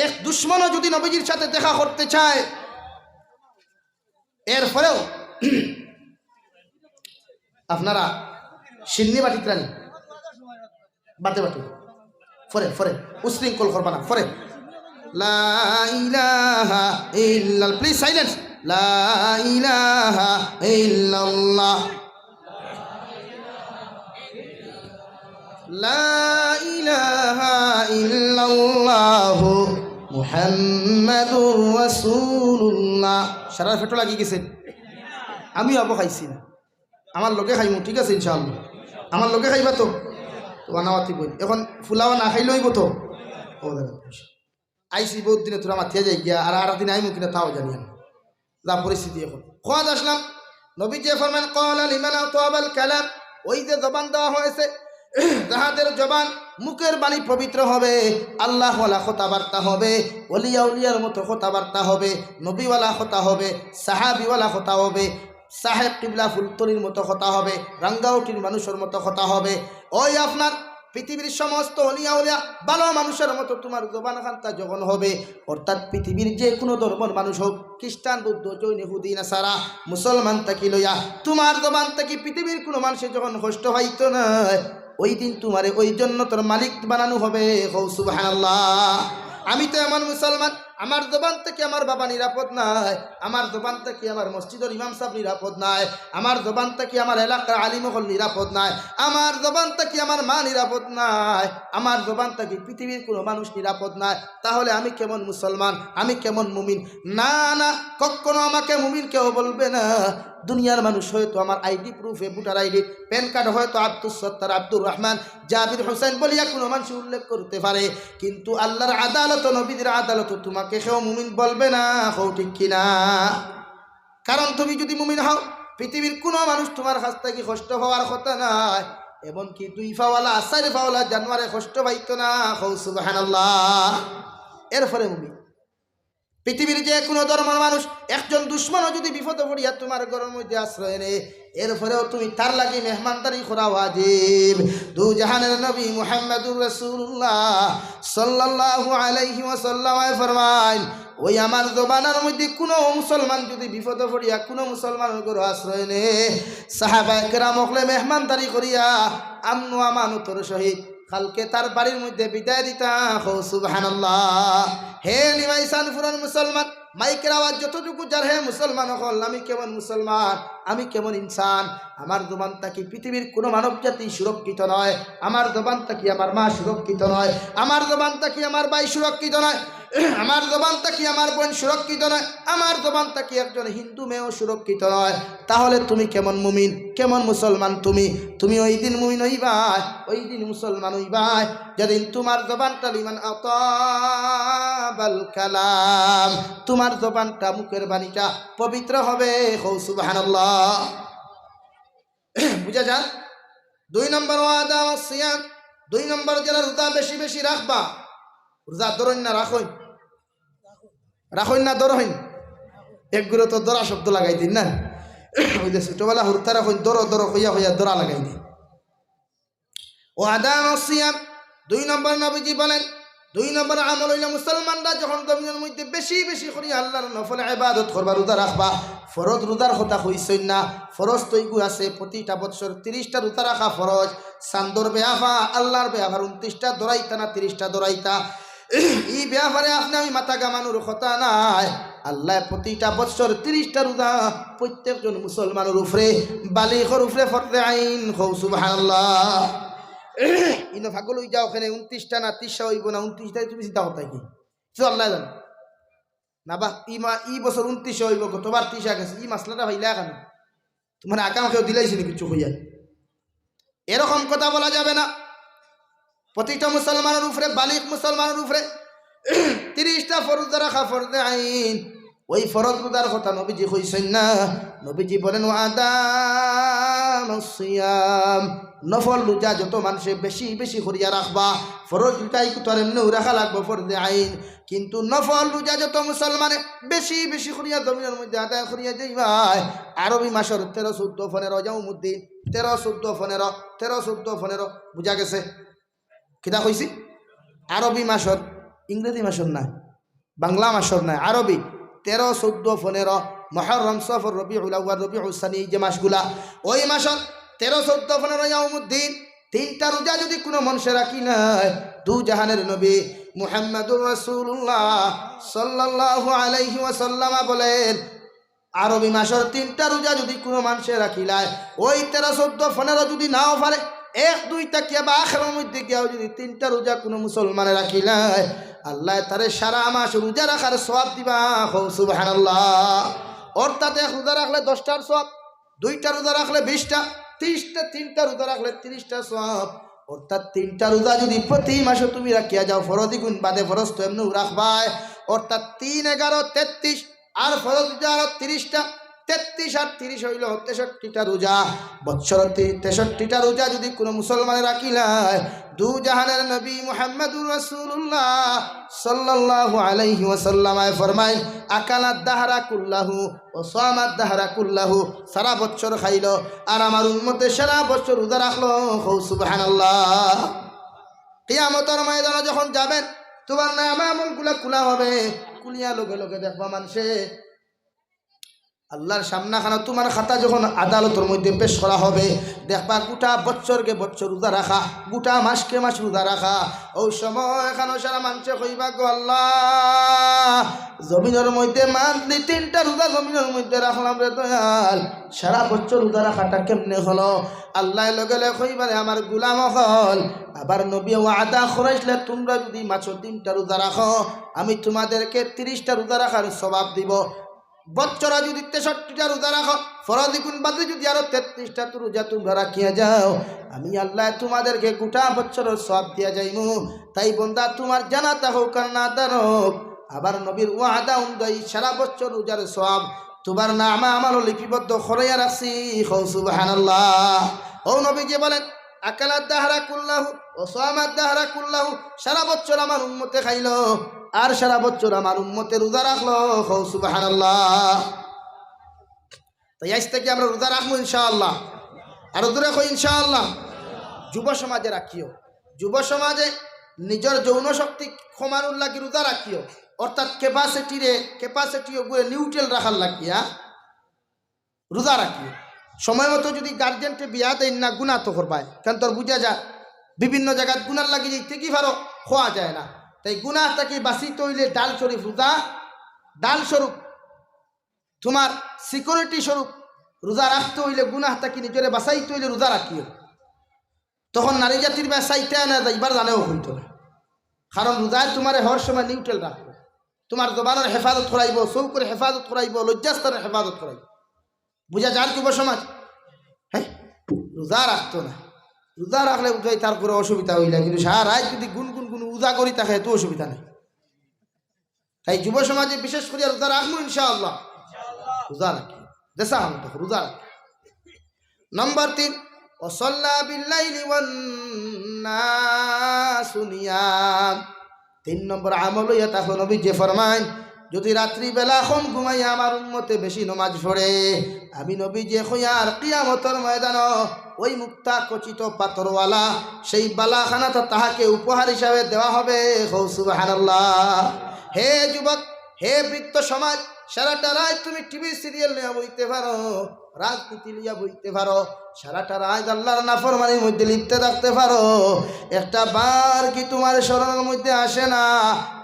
এক দুশ্মনও যদি নবীজির সাথে দেখা করতে চায়, এরপরেও আপনারা সিন্নি বাটি ত্রানি বাটে বাটে ফরে ফরে উশৃঙ্খল করবা না, ফরে লা ইলাহা ইল্লাল্লাহ। Please silence. লা ইলাহা ইল্লাল্লাহ লা ইলাহা ইল্লাল্লাহ মুহাম্মাদুর রাসূলুল্লাহ। সারা ফেটো লাগি গেছে, আমি আবো খাইছি না, আমার লোকে খাইমু, ঠিক আছে ইনশাআল্লাহ, আমার লোকে খাইবা তো বানাওয়াতি বই এখন ফুলাওয়া না খাইলেইব তো। ও দাদা আইসি বহুত দিনে তোরা মাথিয়া যাই গিয়া, আর দিন আইমু কিনা তাও জানি না যা পরিস্থিতি। এখন খোয়াদ আসলাম, নবী যে ফরমান ক্বালা লিমান আতাবাল কালাম, ওই যে জবান দেওয়া হয়েছে যাহাদের জবান মুখের বাণী পবিত্র হবে, আল্লাহওয়ালা কথাবার্তা হবে, ওলিয়া উলিয়ার মতো কথাবার্তা হবে, নবীওয়ালা কথা হবে, সাহাবিওয়ালা কথা হবে, সাহেব কিবলা ফুলতলির মতো কথা হবে, রাঙ্গাউটির মানুষের মতো কথা হবে। ওই আপনার পৃথিবীর সমস্ত অলিয়া উলিয়া ভালো মানুষের মতো তোমার জবান খান্তা যখন হবে, অর্থাৎ পৃথিবীর যে কোনো ধর্মের মানুষ হোক, খ্রিস্টান, বৌদ্ধ, জৈন, ইহুদি, নাসারা, মুসলমান তাকি লইয়া তোমার জবান থেকে পৃথিবীর কোনো মানুষের যখন কষ্ট হইতো না, ওই দিন তোমারে ওই জন্য তোর মালিক বানানো হবে। সুবহানাল্লাহ। আমি তো এমন মুসলমান, আমার জবান থেকে আমার বাবা নিরাপদ নাই, আমার জবান থেকে আমার মসজিদের ইমাম সাহেব নিরাপদ নাই, আমার জবান থেকে আমার এলাকার আলিমহল নিরাপদ নাই, আমার জবান থেকে আমার মা নিরাপদ নাই, আমার জবান থেকে পৃথিবীর কোনো মানুষ নিরাপদ নাই। তাহলে আমি কেমন মুসলমান, আমি কেমন মুমিন? না না, কখনো আমাকে মুমিন কেউ বলবে না। দুনিয়ার মানুষ হয়তো আমার আইডি প্রুফে, ভোটার আইডি, প্যান কার্ড হয়তো আব্দুল সত্তার, আব্দুর রহমান, জাবির হোসেন বলিয়া কোনো মানুষ উল্লেখ করতে পারে, কিন্তু আল্লাহর আদালত, নবীদের আদালত তোমাকে কেউ মুমিন বলবে না। হও ঠিক কিনা? কারণ তুমি যদি মুমিন হও, পৃথিবীর কোনো মানুষ তোমার কাছ থেকে কষ্ট হওয়ার কথা নাই, এমনকি 2 পাওয়ালা 4 পাওয়ালা জানোয়ারে কষ্ট পাইতো না। হও সুবহানাল্লাহ। এরপরে মুমিন। পৃথিবীর যে কোনো ধর্মের মানুষ একজন দুশ্মনও যদি বিপদে পড়িয়া তোমার ঘরের মধ্যে আশ্রয় নেয়, এরপরেও তুমি তার লাগি মেহমানদারি করা ওয়াজিব। দু জাহানের নবী মুহাম্মদুর রাসূলুল্লাহ সাল্লাল্লাহু আলাইহি ওয়াসাল্লাম ফরমায়, ওই আমার জবানের মধ্যে কোনো মুসলমান যদি বিপদে পড়িয়া কোনো মুসলমানের ঘরে আশ্রয় নেয়, সাহাবায়ে কেরাম হলে মেহমানদারি করিয়া আমন আমানতর সহিত কালকে তার বাড়ির মধ্যে বিদায় দিতা। সুবহানাল্লাহ। হে নিমাইসান ফুরান মুসলমান, মাইকের আওয়াজ যতটুকু যার, হে মুসলমান হল, আমি কেমন মুসলমান, আমি কেমন ইনসান? আমার জবান থাকি পৃথিবীর কোনো মানব জাতি সুরক্ষিত নয়, আমার জবান থাকি আমার মা সুরক্ষিত নয়, আমার জবান থাকি আমার ভাই সুরক্ষিত নয়, আমার জবান থাকি আমার বোন সুরক্ষিত নয়, আমার জবান থাকি একজন হিন্দু মেয়েও সুরক্ষিত নয়। তাহলে তুমি কেমন মুমিন, কেমন মুসলমান? তুমি ওই দিন মুমিন হইবাই, ওই দিন মুসলমান হইবাই যেদিন তোমার জবানটা লিমান আতাবাল কালাম, তোমার জবানটা, মুখের বাণীটা পবিত্র হবে। সুবহানাল্লাহ। বুঝা যান? 2 নম্বর ওয়াদা ওয়াসিয়াম, 2 নম্বর যারা রোজা বেশি বেশি রাখবা। রোজা ধরুন না রাখুন, রাখুন না ধরুন, একগুলো তো দরা শব্দ লাগাই দিন না, ওই যে ছোটবেলা হুরতা রাখুন, দরো দরো হইয়া হইয়া দরা লাগাই দিন। ওয়াদা ওয়াসিয়াম 2 নম্বর নবীজি বলেন, 2 নম্বর আমল হইল মুসলমানরা যখন জমিনের মধ্যে বেশি বেশি করি আল্লাহর নফল ইবাদত করবা, রোজা রাখবা। ফরজ রোজার কথা হইছই না, ফরজ তৈগু আছে প্রতিটা বছর 30টা রোজা রাখা ফরজ। চান্দর বেয়াফা, আল্লাহর বেয়াফার 29টা দরাইতা না 30টা দরাইতা, এই ব্যাপারে আপনি আমি মাথা গামানোর কথা নাই। আল্লাহ প্রতিটা বছর 30টা রোজা প্রত্যেকজন মুসলমানের উপরে, বালিগর উপরে ফরজে আইন। সুবহানাল্লাহ। ইনো ভাগল হই যাও, ওখানে 29টা না 30টা হইব না 29টাই তুমি চিন্তা করতে কি আল্লাহ জানো না বা ই বছর 29 হইব, গতবার 30 গেছে, ই মাসলাটা ভাইলা কেন? তোমার আকাম কেউ দিলাইছে নাকি চুপ হইয়া? এরকম কথা বলা যাবে না। প্রতিটা মুসলমানের উপরে, বালিগ মুসলমানের উপরে 30টা ফরজ রাখা ফরজে আইন। ওই ফরজ রোজার কথা নবীজি কইছেন না? নবীজি বলেন সিয়াম, নফল রোজা যত মানুষে বেশি বেশি করিয়া রাখবা, ফরজ রোজাই তোর এমনি রাখা লাগবে ফরজে আইন, কিন্তু নফল রোজা যত মুসলমানে বেশি বেশি করিয়া জমিনের মধ্যে আদায় করিয়া যাইবাই। আরবি মাসের 13, 14, 15 জাউমুদ্দিন, 13, 14, 15, 13, 14, 15 বুঝা গেছে? কিতা কইছি? আরবি মাসর, ইংরেজি মাসর নাই, বাংলা মাসর নাই, আরবি 13, 14, 15 মুহররম, সফর, রবিউল আউয়াল, রবিউল সানি, এই যে মাসগুলা, ওই মাসর 13, 14, 15 ইয়াউমুদ্দিন 3টা রোজা যদি কোনো মানুষে রাখি নাই, 2 জাহানের নবী মুহাম্মদুর রাসূলুল্লাহ সাল্লাল্লাহু আলাইহি ওয়াসাল্লাম বলেন, আরবি মাসের 3টা রোজা যদি কোনো মানুষে রাখিলায়, ওই 13, 14, 15 যদি নাও পারে, 1, 2 তাকিয়া বা আখেরের মধ্যে গিয়াও যদি 3টা রোজা কোনো মুসলমানে রাখিলায়, আল্লাহ তারে সারা মাস রোজা রাখার সওয়াব দিবা। সুবহানাল্লাহ। অর্থাৎ 1 রোজা রাখলে 10টার সওয়াব, 2টা রোজা রাখলে 20টা, 30টা, 3টা রোজা রাখলে 30টা সওয়াব। অর্থাৎ 3টা রোজা যদি প্রতি মাসে তুমি রাখিয়া যাও, ফরজি গুণ বাদে ফরজ তো এমনি রাখবাই। অর্থাৎ 3, 11, 33 আর ফরজ রোজা আরো 30টা, 33 আর 30 হইল 63টা রোজা। বৎসর 63টা রোজা যদি কোনো মুসলমানে রাখিলায়, দু জাহানের নবী মুহাম্মদুর রাসূলুল্লাহ সাল্লাল্লাহু আলাইহি ওয়াসাল্লাম ফরমায়, আকালাত দাহরা কুল্লাহু ও সামাত দাহরা কুল্লাহু, সারা বছর খাইল আর আমার উম্মতে সারা বছর রোজা রাখলো। সুবহানাল্লাহ। কিয়ামতের ময়দানে যখন যাবেন, তোমার নাম আমলগুলা খোলা হবে, কুলিয়া লগে লগে দেখবা মানুষে আল্লাহর সামনাখানা তোমার খাতা যখন আদালতের মধ্যে পেশ করা হবে, দেখবা গোটা বছরকে বছর রোজা রাখা, গোটা মাসকে মাস রোজা রাখা। ওই সময় এখানে সারা মানুষে কইবা, গো আল্লাহ, জমিনের মধ্যে মান্থলি 3টা রোজা জমিনের মধ্যে রাখলাম রে দয়াল, সারা বছর রোজা রাখাটা কেমনে হলো? আল্লাহ লগে লগে কইবারে আমার গোলাম হল। আবার নবী ওয়াদা করাইলে, তোমরা যদি মাসের 3টা রোজা রাখো, আমি তোমাদেরকে 30টা রোজা রাখার সওয়াব দিব। বছরা যদি 63টা রোজা রাখো, ফরজি গুণ বাদে যদি আরো 33টা রোজা তোমরা রাখিয়া যাও, আমি আল্লাহ তোমাদেরকে গোটা বছরের সওয়াব দিয়া যাইমু। তাই বন্দা, তোমার জানাতা হোক আর না হোক, আবার নবীর ওয়াদা অনুযায়ী সারা বছর রোজার সওয়াব তোমার নামে আমারও লিপিবদ্ধ করাইয়া রাখছি। সুবহানাল্লাহ। ও নবীজি বলেন, আকালাত দাহরা কুল্লাহু ও সামাত দাহরা কুল্লাহু, সারা বছর আমার উম্মতে খাইলো আর সারা বছর আমার উম্মতে রোজা রাখলো। সুবহানাল্লাহ। তাই আজ থেকে আমরা রোজা রাখবো ইনশাআল্লাহ। আর দূরে কই ইনশাআল্লাহ। যুব সমাজে রাখিও, যুব সমাজে নিজের যৌন শক্তি কমানোর লাগি রোজা রাখিও। অর্থাৎ ক্যাপাসিটি ওগুলো নিউট্রাল রাখার লাগিয়া রোজা রাখিও। সময় মতো যদি গার্জেনকে বিয়া দেন না, গুণা তো করবায়, কারণ তোর বুঝা যায় বিভিন্ন জায়গায় গুণার লাগি যেতে কি ভালো খোয়া যায় না। তাই গুনাহ থেকে বাঁচিতে হইলে ডাল শরীফ রোজা, ডাল স্বরূপ তোমার সিকিউরিটি স্বরূপ রোজা রাখতে হইলে, গুনাহ থেকে নিজেরে বাঁচাইতে হইলে রোজা রাখিও। তখন নারী জাতির চাইতে না যাইবার জানেও হইত না, কারণ রোজায় তোমার হর সময় নিউট্রাল রাখবো। তোমার জবানের হেফাজত করাইব, চৌকের হেফাজত করাইব, লজ্জাস্থানের হেফাজত করাইব। বুঝা যার যুব সমাজ হ্যাঁ রোজা রাখতো না, রোজা রাখলে বুঝাই তারপরে অসুবিধা হইলে, কিন্তু সারা রাত যদি গুনগুন উজা করি থাকে এত অসুবিধা নেই। তাই যুব সমাজে বিশেষ করে রোজা রাখবো ইনশাআল্লাহ। রোজা রাখি দেশা হল তো রোজা রাখি। নম্বর 3, ওয়াসাল্লা বিল্লাইলি ওয়ান নাসু নিয়াম। 3 নম্বর আমল এটা হলো নবী যে ফরমান, যদি রাত্রিবেলা কম ঘুমাইয়া আমার উম্মতে বেশি নামাজ পড়ে, আমি নবী যে খয়ার কিয়ামতের ময়দান ওই মুক্তা কচিত পাথরওয়ালা সেই বালাখানাটা তাহাকে উপহার হিসাবে দেওয়া হবে। সুবহানাল্লাহ। হে যুবক, হে বৃদ্ধ সমাজ, সারাটা রাত তুমি টিভি সিরিয়াল নিয়ে বইতে পারো, রাজনীতি লিয়া বইতে পারো, সারাটা রাত আল্লাহর নাফরমানির মধ্যে লিপ্ত থাকতে পারো, একটা বার কি তোমার স্মরণের মধ্যে আসে না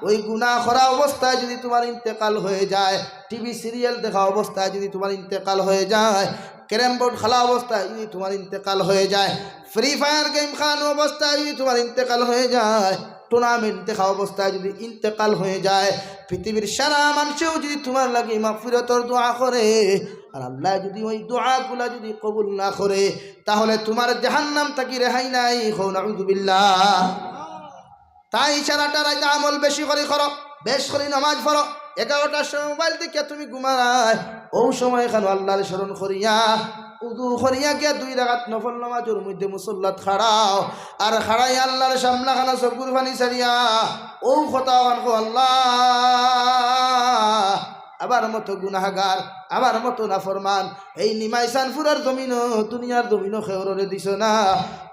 ওই গুনাহ করা অবস্থায় যদি তোমার ইন্তেকাল হয়ে যায়, টিভি সিরিয়াল দেখা অবস্থায় যদি তোমার ইন্তেকাল হয়ে যায়, ক্যারাম বোর্ড খেলা অবস্থায় যদি তোমার ইন্তেকাল হয়ে যায়, ফ্রি ফায়ার গেম খেলানো অবস্থায় যদি তোমার ইন্তেকাল হয়ে যায়, টুর্নামেন্ট দেখা অবস্থায় যদি ইন্তেকাল হয়ে যায়, পৃথিবীর সারা মানুষেও যদি তোমার লাগে মাগফিরাতের দোয়া করে আর আল্লাহ যদি ওই দোয়াগুলা যদি কবুল না করে, তাহলে তোমার জাহান্নাম থেকে রেহাই নাই। নাউযুবিল্লাহ। তাই সারাটা রাত আমল বেশি করে করো, বেশ করে নামাজ পড়ো। 11টার সময় মোবাইল দেখে তুমি ঘুমায়, ও সময় এখানে আল্লাহর স্মরণ করিয়া উদু করিয়া গিয়া 2 রাকাত নফল নামাজের মধ্যে মুসল্লাত খাড়াও, আর খাড়াই আল্লাহর সামনা খানা চকুর পানি ছাড়িয়া ও কথা আল্লাহ, আবার মতো গুনাহগার, আবার মতো নাফরমান এই নিমাইসানপুরের জমিনও দুনিয়ার জমিনও খেওরে দিছ না,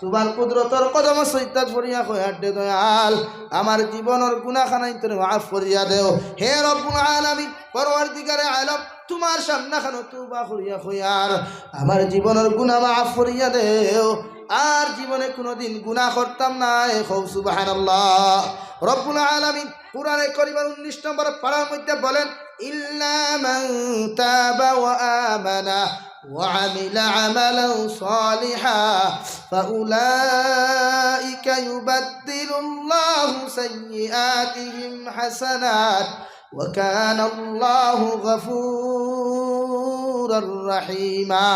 তোমার কুদরতর কদম সৈতাত ফরিয়া কয়াড্ডে দয়াল আমার জীবনের গুনাহখানাই তুমি মাফ করিয়া দেও। হে রব্বুল আলামিন, পরওয়ারদিগারে আলম, তোমার সামনে খানো তওবা করিয়া কয়ার আমার জীবনের গুনাহ মাফ করিয়া দেও, আর জীবনে কোনোদিন গুনাহ করতাম না। সুবহানাল্লাহ। রব্বুল আলামিন কুরআনে কারীমের 19 নম্বর পারার মধ্যে বলেন, إلا من تاب وآمن وعمل عملا صالحا فأولئك يبدل الله سيئاتهم حسنات وكان الله غفورا رحيما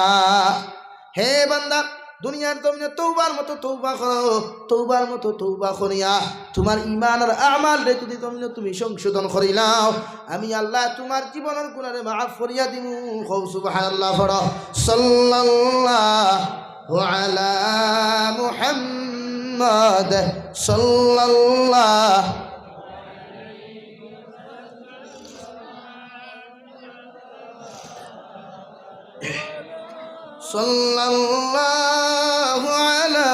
হে বান্দা দুনিয়ার জমিনে তওবার মতো তওবা করো তওবার মতো তওবা করিয়া তোমার ঈমান আর আমাল রে যদি তুমি সংশোধন করিলাও আমি আল্লাহ তোমার জীবনের গুনাহ মাফ করিয়া দিমু কও সুবহানাল্লাহ পড়ো সাল্লাল্লাহু আলা মুহাম্মাদ সাল্লাল্লাহু সাল্লাল্লাহু আলা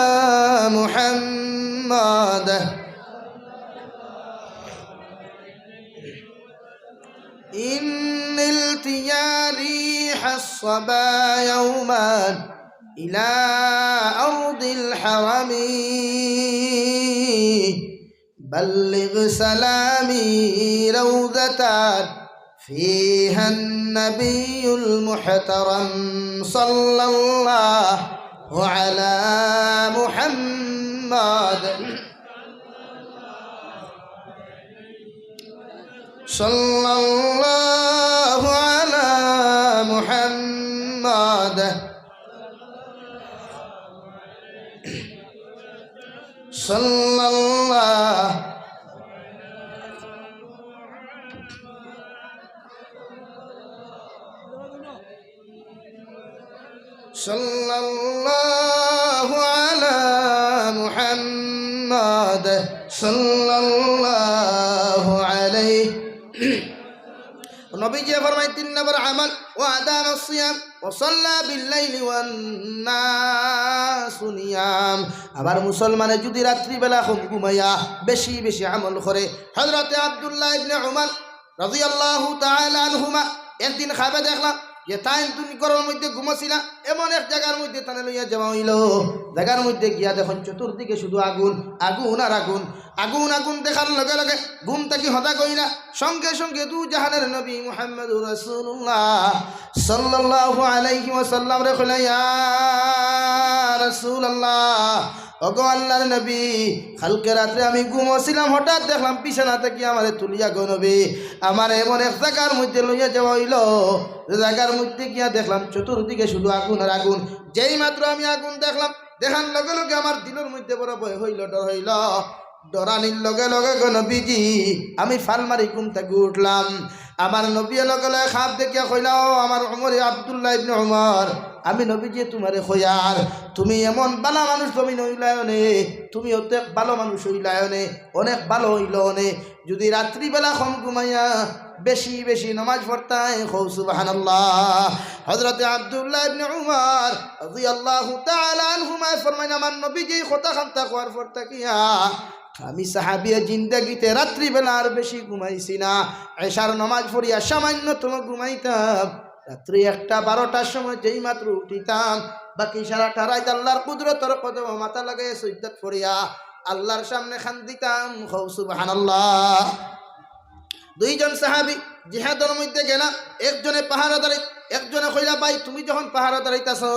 মুহাম্মাদ ইন্নিল তিয়ারি হাসবা ইয়াওমান ইলা আরদিল হারামি বাল্লিগ সালামি রাউদাতান فيها النبي المحترم صلى الله على محمد صلى الله على محمد صلى الله صلى الله على محمد صلى الله عليه নবীজি ফরমায় 3 নম্বর আমল ওয়াদান সিয়াম ওয়া সাল্লা বিল লাইলি ওয়ান নাসু নিয়াম আবার মুসলমানে যদি রাত্রি বেলা ঘুমাইয়া বেশি বেশি আমল করে হযরতে আব্দুল্লাহ ইবনে উমর রাদিয়াল্লাহু তাআলা আনহুমা একদিন খাবে দেখলাম যে তাই তুমি ঘরের মধ্যে ঘুমাছিলা এমন এক জায়গার মধ্যে তানে লইয়া যাওয়া হইল জায়গার মধ্যে গিয়া দেখুন চতুর্দিকে শুধু আগুন আগুন আর আগুন আগুন আগুন দেখার লগে লগে ঘুম থেকে হতা কইলা সঙ্গে সঙ্গে দু জাহানের নবী মুহাম্মদুর রাসূলুল্লাহ সাল্লাল্লাহু আলাইহি ওয়াসাল্লাম রে কইলা ইয়া রাসূলুল্লাহ ওগো আল্লাহর নবী কালকে রাতে আমি ঘুমাছিলাম হঠাৎ দেখলাম বিছানা থেকে আমারে তুলিয়া গো নবী আমার এমন এক জায়গার মধ্যে লইয়া যাওয়া হইল জায়গার মধ্যে গিয়া দেখলাম চতুর্দিকে শুধু আগুন আর আগুন যেই মাত্র আমি আগুন দেখলাম দেখার লগে লগে আমার দিলের মধ্যে বড় ভয় হইল ডর হইল ডরানির লগে লগে গো নবীজি আমি ফাল মারি ঘুম থেকে উঠলাম আমার নবী লগে লগে খাপ দেখিয়া কইলা ও আমার ওমর আব্দুল্লাহ ইবনে উমর আমি নবীজি তোমারে কইয়ার তুমি এমন ভালো মানুষ তুমি নইলায়নে তুমি অত ভালো মানুষ হইলায়নে অনেক ভালো হইলনে যদি রাত্রি বেলা কম ঘুমাইয়া বেশি বেশি নামাজ পড়তাই কও সুবহানাল্লাহ হযরতে আব্দুল্লাহ ইবনে উমর রাদিয়াল্লাহু তাআলা আনহুমা ফরমায় আমার নবীজি কথা খান্তা কোয়ার পড়তা কিয়া আমি সাহাবিয়া জিন্দেগিতে রাত্রি বেলা আর বেশি ঘুমাইছি না এশার নামাজ পড়িয়া সামান্যতম ঘুমাইতাম রাত্রি 1-12টার সময় যেই মাত্র উঠিতাম বাকি সারাটা রাত আল্লাহর কুদরতের কদম মাথা লাগাইয়া সিজদাত পড়িয়া আল্লাহর সামনে খান দিতাম কও সুবহানাল্লাহ দুইজন সাহাবী জিহাদের মধ্যে গেলা একজনে পাহারাদারি একজনে কইলা ভাই তুমি যখন পাহারাদারিতাছো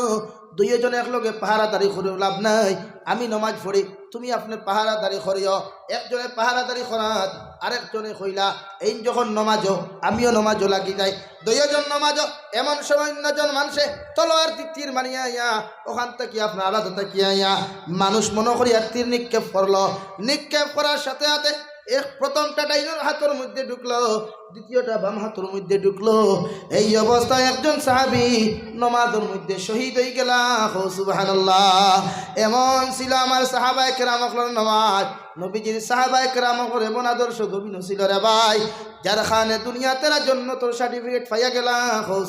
দুইজনে একলগে পাহারাদারি করে লাভ নাই আমি নামাজ পড়ি তুমি আপনার পাহারাদারি করিও একজনে পাহারাদারি করাত আরেকজনে কইলা এই যখন নমাজও আমিও নমাজও লাগি যাই দুইজন নমাজও এমন সময় অন্যজন মানুষে তলোয়ার তীর মারিয়া আইয়া ওখান থেকে আপনার আলাদা থেকে আইয়া মানুষ মনে করিয়া তীর নিক্ষেপ করলো নিক্ষেপ করার সাথে সাথে এক প্রথমটা ডাইনের হাতের মধ্যে ঢুকলো দ্বিতীয়টা বাম হাতের মধ্যে ঢুকলো এই অবস্থায় একজন সাহাবী নামাজের মধ্যে শহীদ হয়ে গেল সুবহানাল্লাহ এমন ছিল আমার সাহাবায়ে কেরামের নামাজ নবীজির সাহাবায়ে কেরামের এমন আদর্শ গভীর ছিল রে ভাই যার খানে দুনিয়াতে জন্য তোর সার্টিফিকেট পাইয়া গেলা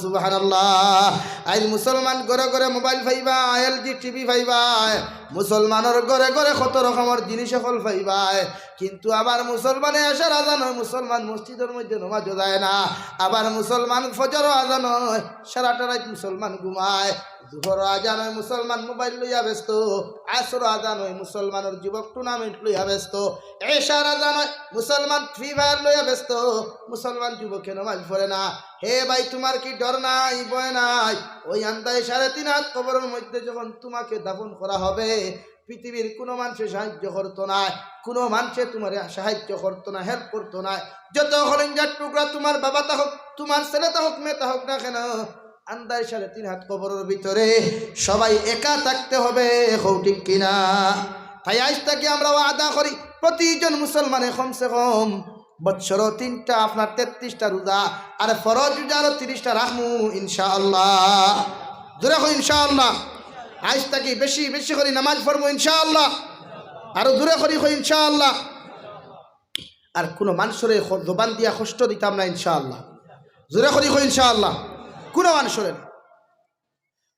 সুবহানাল্লাহ আজ মুসলমান ঘরে ঘরে মোবাইল পাইবা এলজি টিভি পাইবা মুসলমানের ঘরে ঘরে কত রকমের জিনিস সকল পাইবা কিন্তু আবার মুসলমানে আসার আজান হয়, মুসলমান মসজিদের মধ্যে নামাজও যায় না। আবার মুসলমান ফজর আজান হয়, সারাটা রাত মুসলমান ঘুমায়। দুপুর আজান হয়, মুসলমান মোবাইল লইয়া ব্যস্ত। আসর আজান হয়, মুসলমানের যুবক টুর্নামেন্ট লইয়া ব্যস্ত। এশার আজান হয়, মুসলমান ফ্রি ফায়ার লইয়া ব্যস্ত। মুসলমান যুবকে নামাজ পড়ে না। হে ভাই, তোমার কি ডর নাই, ভয় নাই? ওই আন্দায় 3.5 হাত কবরের মধ্যে যখন তোমাকে দাফন করা হবে, পৃথিবীর কোনো মানুষের সাহায্য করতো না, কোনো মানুষে তোমার সাহায্য করতো না, হেল্প করতো না। যত হলিঞ্জার টুকরা তোমার বাবাটা হোক, তোমার ছেলেটা হোক, মেয়েটা হোক না কেন, আন্দায় 3.5 হাত কবরের ভিতরে সবাই একা থাকতে হবে। ঠিক কিনা? তাই আজ থেকে আমরা ওয়াদা করি, প্রতিজন মুসলমানে কমসে কম বৎসর 3টা আপনার 33টা রোজা, আর ফরজ রোজা আরো 30টা রাখমু ইনশাআল্লাহ। জোরে কই ইনশাআল্লাহ। আজ থেকে বেশি বেশি করে নামাজ পড়বো ইনশাআল্লাহ, আরো দূরে করি কই ইনশাআল্লাহ। আর কোনো মানুষের জবান দিয়া কষ্ট দিতাম না ইনশাআল্লাহ। জোরে করি কই ইনশাআল্লাহ, কোনো মানুষের।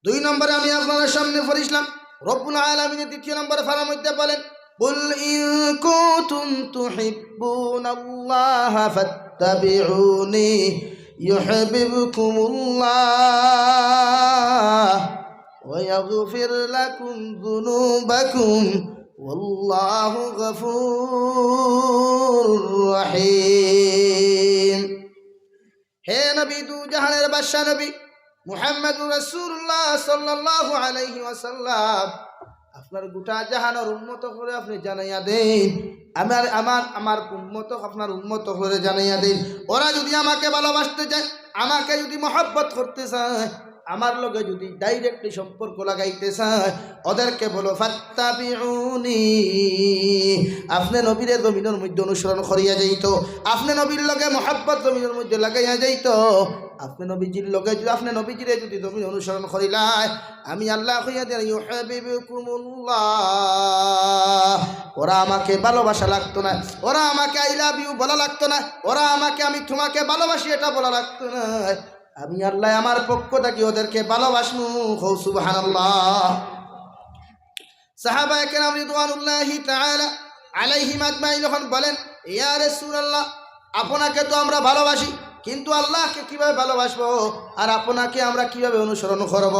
2 নম্বরে আমি আপনাদের সামনে পড়িলাম রব্বুল আলামিনের 2য় নম্বরে ফারার মধ্যে বলেন, কুল ইন কুনতুম তুহিব্বুনাল্লাহা ফাত্তাবিউনি ইউহিব্বুকুমুল্লাহ ওয়া ইয়াগফির লাকুম যুনুবাকুম ওয়াল্লাহু গফুরুর রহিম। হে নবী, দু জাহানের বাদশা নবী মুহাম্মদুর রাসূলুল্লাহ সাল্লাল্লাহু আলাইহি ওয়াসাল্লাম, আপনার গোটা জাহানের উম্মত করে আপনি জানাইয়া দেন, আমার উম্মত আপনার উম্মত করে জানাইয়া দেন, ওরা যদি আমাকে ভালোবাসতে চায়, আমাকে যদি মহব্বত করতে চায়, আমার লগে যদি ডাইরেক্টলি সম্পর্ক লাগাইতে চায়, ওদেরকে বলো ফাত্তাবিউনি। আপনি নবীরে জমিনের মধ্যে অনুসরণ করিয়া যাইত, আপনি নবীর লগে মহব্বত জমিনের মধ্যে লাগাইয়া যাইত। আপনি নবীজির লগে যদি আপনি নবীজিরে যদি জমিন অনুসরণ করিলাই, আমি আল্লাহ কইয়া দেন ইউহিব্বুকুমুল্লাহ। ওরা আমাকে ভালোবাসা লাগতো না, ওরা আমাকে আই লাভ ইউ বলা লাগতো না, ওরা আমাকে আমি তোমাকে ভালোবাসি এটা বলা লাগতো না। আমি আল্লাহ আমার পক্ষ থেকে ওদেরকে ভালোবাসবো। সুবহানাল্লাহ। সাহাবায়ে কেরাম রিদওয়ানুল্লাহি তাআলা আলাইহিম আজমাইন যখন বলেন, ইয়া রাসূলুল্লাহ, আপনাকে তো আমরা ভালোবাসি, কিন্তু আল্লাহকে কিভাবে ভালোবাসবো, আর আপনাকে আমরা কিভাবে অনুসরণ করব?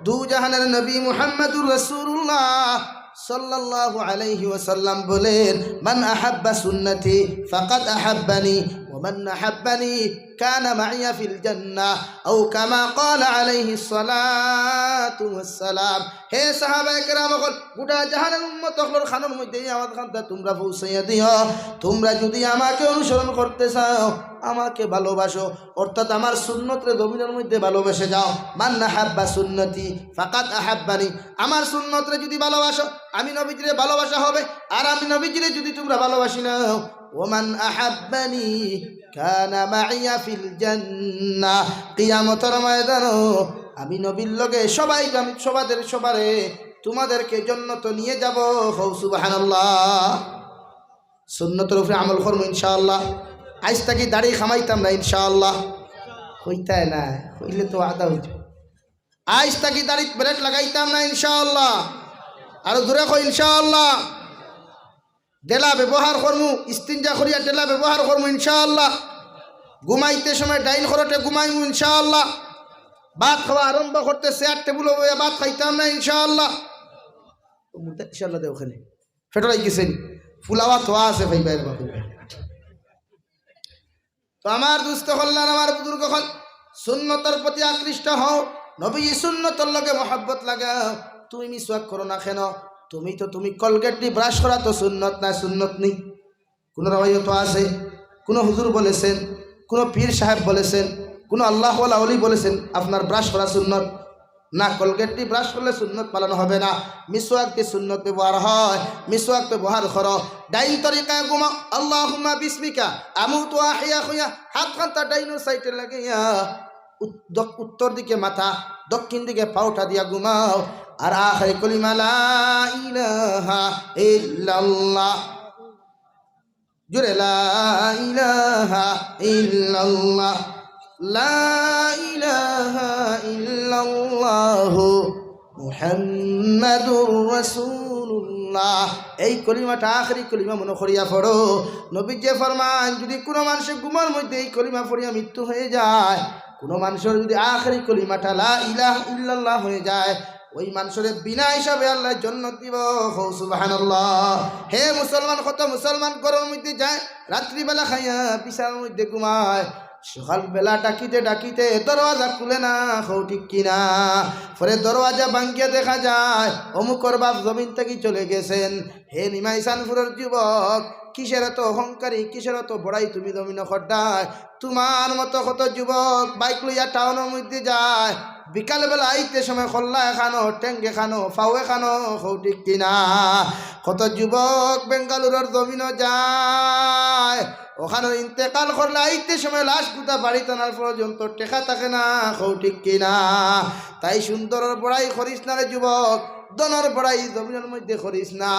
দু জাহানের নবী মুহাম্মদুর রাসূলুল্লাহ সাল্লাল্লাহু আলাইহি ওয়াসাল্লাম বলেন, মান আহাব্বা সুন্নতি ফাকাদ আহাব্বানি ওয়া মান আহাব্বানি কানা মাইয়া ফিল জান্নাহ আও কামা ক্বালা আলাইহিস সালাতু ওয়াস সালাম। হে সাহাবায়ে কেরাম, গোটা জাহানের উম্মত হলোর খানের মধ্যে আমার খানটা তোমরা পৌঁছাইয়া দিও। তোমরা যদি আমাকে অনুসরণ করতে চাও, আমাকে ভালোবাসো, অর্থাৎ আমার সুন্নতরে জমিনের মধ্যে ভালোবেসে যাও। মান আহাব্বা সুন্নতি ফাকাদ আহাব্বানি, আমার সুন্নতরে যদি ভালোবাসো, আমি নবীজিরে ভালোবাসা হবে। আর আমি নবীজিরে যদি তোমরা ভালোবাসি নাও, ওমান আহাব্বানি কানা মাইয়া ফিল জান্নাহ, কিয়ামতের ময়দানে আমি নবীর লগে সবাই, আমি সবারে তোমাদেরকে জান্নাত নিয়ে যাব। সুবহানাল্লাহ। সুন্নতের উপরে আমল করব ইনশাআল্লাহ। আজ থেকে দাড়ি খামাইতাম না ইনশাআল্লাহ। হইতায় না, হইলে তো আদা হইত। আজ থেকে দাড়ি ব্রেড লাগাইতাম না ইনশাআল্লাহ। আর দূরে কই ইনশাআল্লাহ। ডেলা ব্যবহার করমু, ইস্তিনজা করিয়া ডেলা ব্যবহার করমু ইনশাআল্লাহ। ঘুমাইতে সময় ডাইন খরটে ঘুমাইমু ইনশাআল্লাহ। ভাত খাওয়া আরম্ভ করতে চেয়ার টেবিল ভাত খাইতাম না ইনশাআল্লাহ। ইনশাআল্লাহ দে ওখানে ফেটরাই গেছেন, ফুলাওয়া থোয়া আছে ভাই ভাইয়ের বাপু। তো আমার দুস্থ কল্যাণ, আমার বুজুর্গ হল, সুন্নতের প্রতি আকৃষ্ট হও, নবী সুন্নতের লগে মহব্বত লাগাও। তুমি মিসওয়াক করো না কেন? তুমি কলগেট দিয়ে ব্রাশ করা তো সুন্নত না? সুন্নত নেই। কোনো রওয়ায়ত আছে, কোনো হুজুর বলেছেন, কোনো পীর সাহেব বলেছেন, কোনো আল্লাহ ওয়ালা ওলি বলেছেন আপনার ব্রাশ করা সুন্নত না? কলগেট দিয়ে ব্রাশ করলে সুন্নত পালন হবে না। মিসওয়াক দিয়ে সুন্নত ব্যবহার হয়, মিসওয়াক ব্যবহার করো। ডাইন তরিকায় ঘুমাও, আল্লাহুম্মা বিসমিকা আমুতু ওয়া আহইয়া খুয়া, হাত খানটা ডাইনো সাইডে লাগাইয়া উত্তর দিকে মাথা, দক্ষিণ দিকে পাউটা দিয়া ঘুমাও। আর আখির কলিমা লা ইলাহা ইল্লাল্লাহ, জোরে লা ইলাহা ইল্লাল্লাহ, লা ইলাহা ইল্লাল্লাহু মুহাম্মাদুর রাসূলুল্লাহ। আস্তাগফিরুল্লাহ এই কলিমাটা আখরি কলিমা মনে করিয়া পড়ো। নবীজি ফরমান যদি কোনো মানুষের ঘুমের মধ্যে এই কলিমা পড়িয়া মৃত্যু হয়ে যায়, কোনো মানুষের যদি আখরি কলিমাটা লা ইলাহা ইল্লাল্লাহ হয়ে যায়, ওই মানুষের বিনা হিসাবে আল্লাহ জান্নাত দিব। সুবহানাল্লাহ। হে মুসলমান, কত মুসলমান ঘরের মধ্যে যায়, রাত্রিবেলা খাইয়া বিছানার মধ্যে ঘুমায়, সকালবেলা ডাকিতে ডাকিতে দরওয়াজা খুলে না, হও ঠিক কিনা? পরে দরওয়াজা ভাঙ্গিয়া দেখা যায় অমুকর বাপ জমিন থেকে চলে গেছেন। হে নিমাইসানপুরের যুবক, কিসের এত অহংকারী, কিসের এত বড়াই তুমি জমিন খড্ডায়? তোমার মতো কত যুবক বাইক লইয়া টাউনের মধ্যে যায়, বিকালবেলা আইতে সময় খল্লা খানো, টেঙ্গে খানো, ফাউয়ে খানো, হও ঠিক কিনা? কত যুবক বেঙ্গালুরের জমিনও যায়, ওখানে ইন্তেকাল করলে আইতে সময় লাশ গুতা বাড়ি টানার পর্যন্ত টেকা থাকে না, হও ঠিক কিনা? তাই সুন্দরের বড়াই করিস না রে যুবক, দনের বড়াই জমিনের মধ্যে করিস না,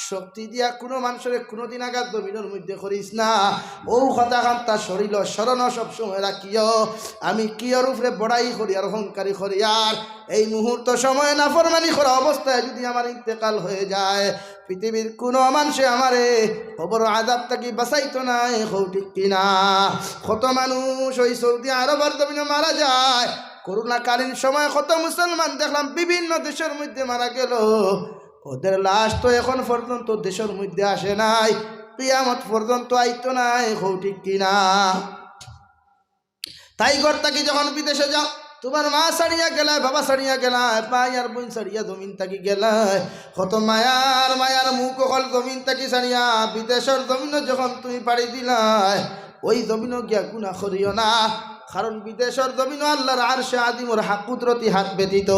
শক্তি দিয়া কোনো মানুষের কোনোদিন আঘাত জমিনের মধ্যে করিস না। ও কথা কান্তা শরীর স্মরণ সবসময় রাখিও, আমি কিয়র উপরে বড়াই করি আর অহংকারী করি, আর এই মুহূর্ত সময় নাফরমানি করা অবস্থায় যদি আমার ইন্তেকাল হয়ে যায়, পৃথিবীর কোনো মানুষে আমারে খবর আযাব থেকে বাঁচাইতো নাই, হও ঠিক কিনা? কত মানুষ ওই সৌদি আরবের জমিনে মারা যায়, করোনাকালীন সময় কত মুসলমান দেখলাম বিভিন্ন দেশের মধ্যে মারা গেল, ওদের লাশ তো এখন পর্যন্ত দেশের মধ্যে আসে নাই, কিয়ামত পর্যন্ত আইতো নাই, হও ঠিক কিনা? তাই ঘর থাকি যখন বিদেশে যাও, তোমার মা ছাড়িয়া গেলায়, বাবা ছাড়িয়া গেলায়, ভাই আর বোন ছাড়িয়া জমিন থাকি গেলায়, কত মায়ার মায়ার মুখ হল জমিন থাকি ছাড়িয়া বিদেশের জমিনও যখন তুমি পাড়ি দিলাই, ওই জমিনও গিয়া গুনাহ করিও না, কারণ বিদেশের জমিনও আল্লাহর আরশে আযিমের হাত কুদরতি হাত ব্যতীত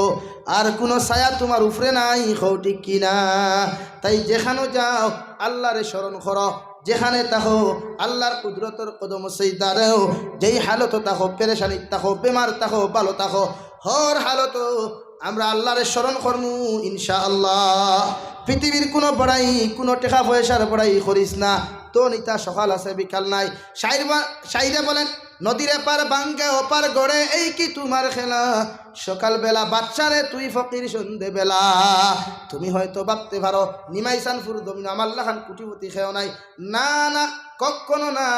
আর কোনো ছায়া তোমার উপরে নাই, হও ঠিক কিনা? তাই যেখানে যাও আল্লাহরে স্মরণ করো, যেখানে তাহো আল্লাহর কুদরতের কদম সিজদারেও, যেই হালত তাহো, পেরেশানি তাহো, বেমার তাহো, ভালো তাহো, হর হালত আমরা আল্লাহরে স্মরণ করমু ইনশাআল্লাহ। পৃথিবীর কোনো বড়াই, কোনো টাকা পয়সার বড়াই করিস না, তো নিতা সকাল আছে বিকাল নাই। শাইরে বলেন, নদীর এপার বাঙ্গে ওপার গড়ে এই কি তোমার খেলা, সকালবেলা বাচ্চারে তুই ফকির সন্ধেবেলা। তুমি হয়তো ভাবতে পারো নিমাইসানপুর জমিন আমার লাখান কুটিপতি খেয়েও নাই, না না, কখনো না।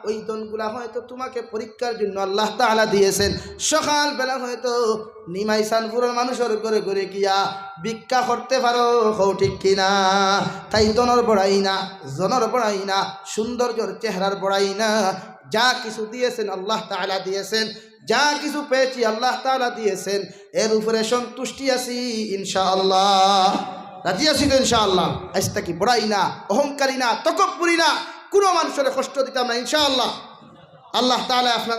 ওই দনগুলা হয়তো তোমাকে পরীক্ষার জন্য আল্লাহ তাআলা দিয়েছেন। সকালবেলা হয়তো নিমাইসানপুরের মানুষের ঘরে ঘরে গিয়া ভিক্ষা করতে পারো, হও ঠিক কিনা? তাই দনর বড়াই না, জনর বড়াই না, সৌন্দর্যর চেহারার বড়াই না, যা কিছু দিয়েছেন আল্লাহ তাআলা দিয়েছেন, যা কিছু পেয়েছি আল্লাহ তাআলা দিয়েছেন, এর উপরে সন্তুষ্টি আছি ইনশাআল্লাহ, রাজি আছি তো ইনশাআল্লাহ। আজ থাকি বড়াই না, অহংকারী না, তকব্বুরি না, কোনো মানুষের কষ্ট দিতাম না ইনশাআল্লাহ। আল্লাহ তাআলা আপনার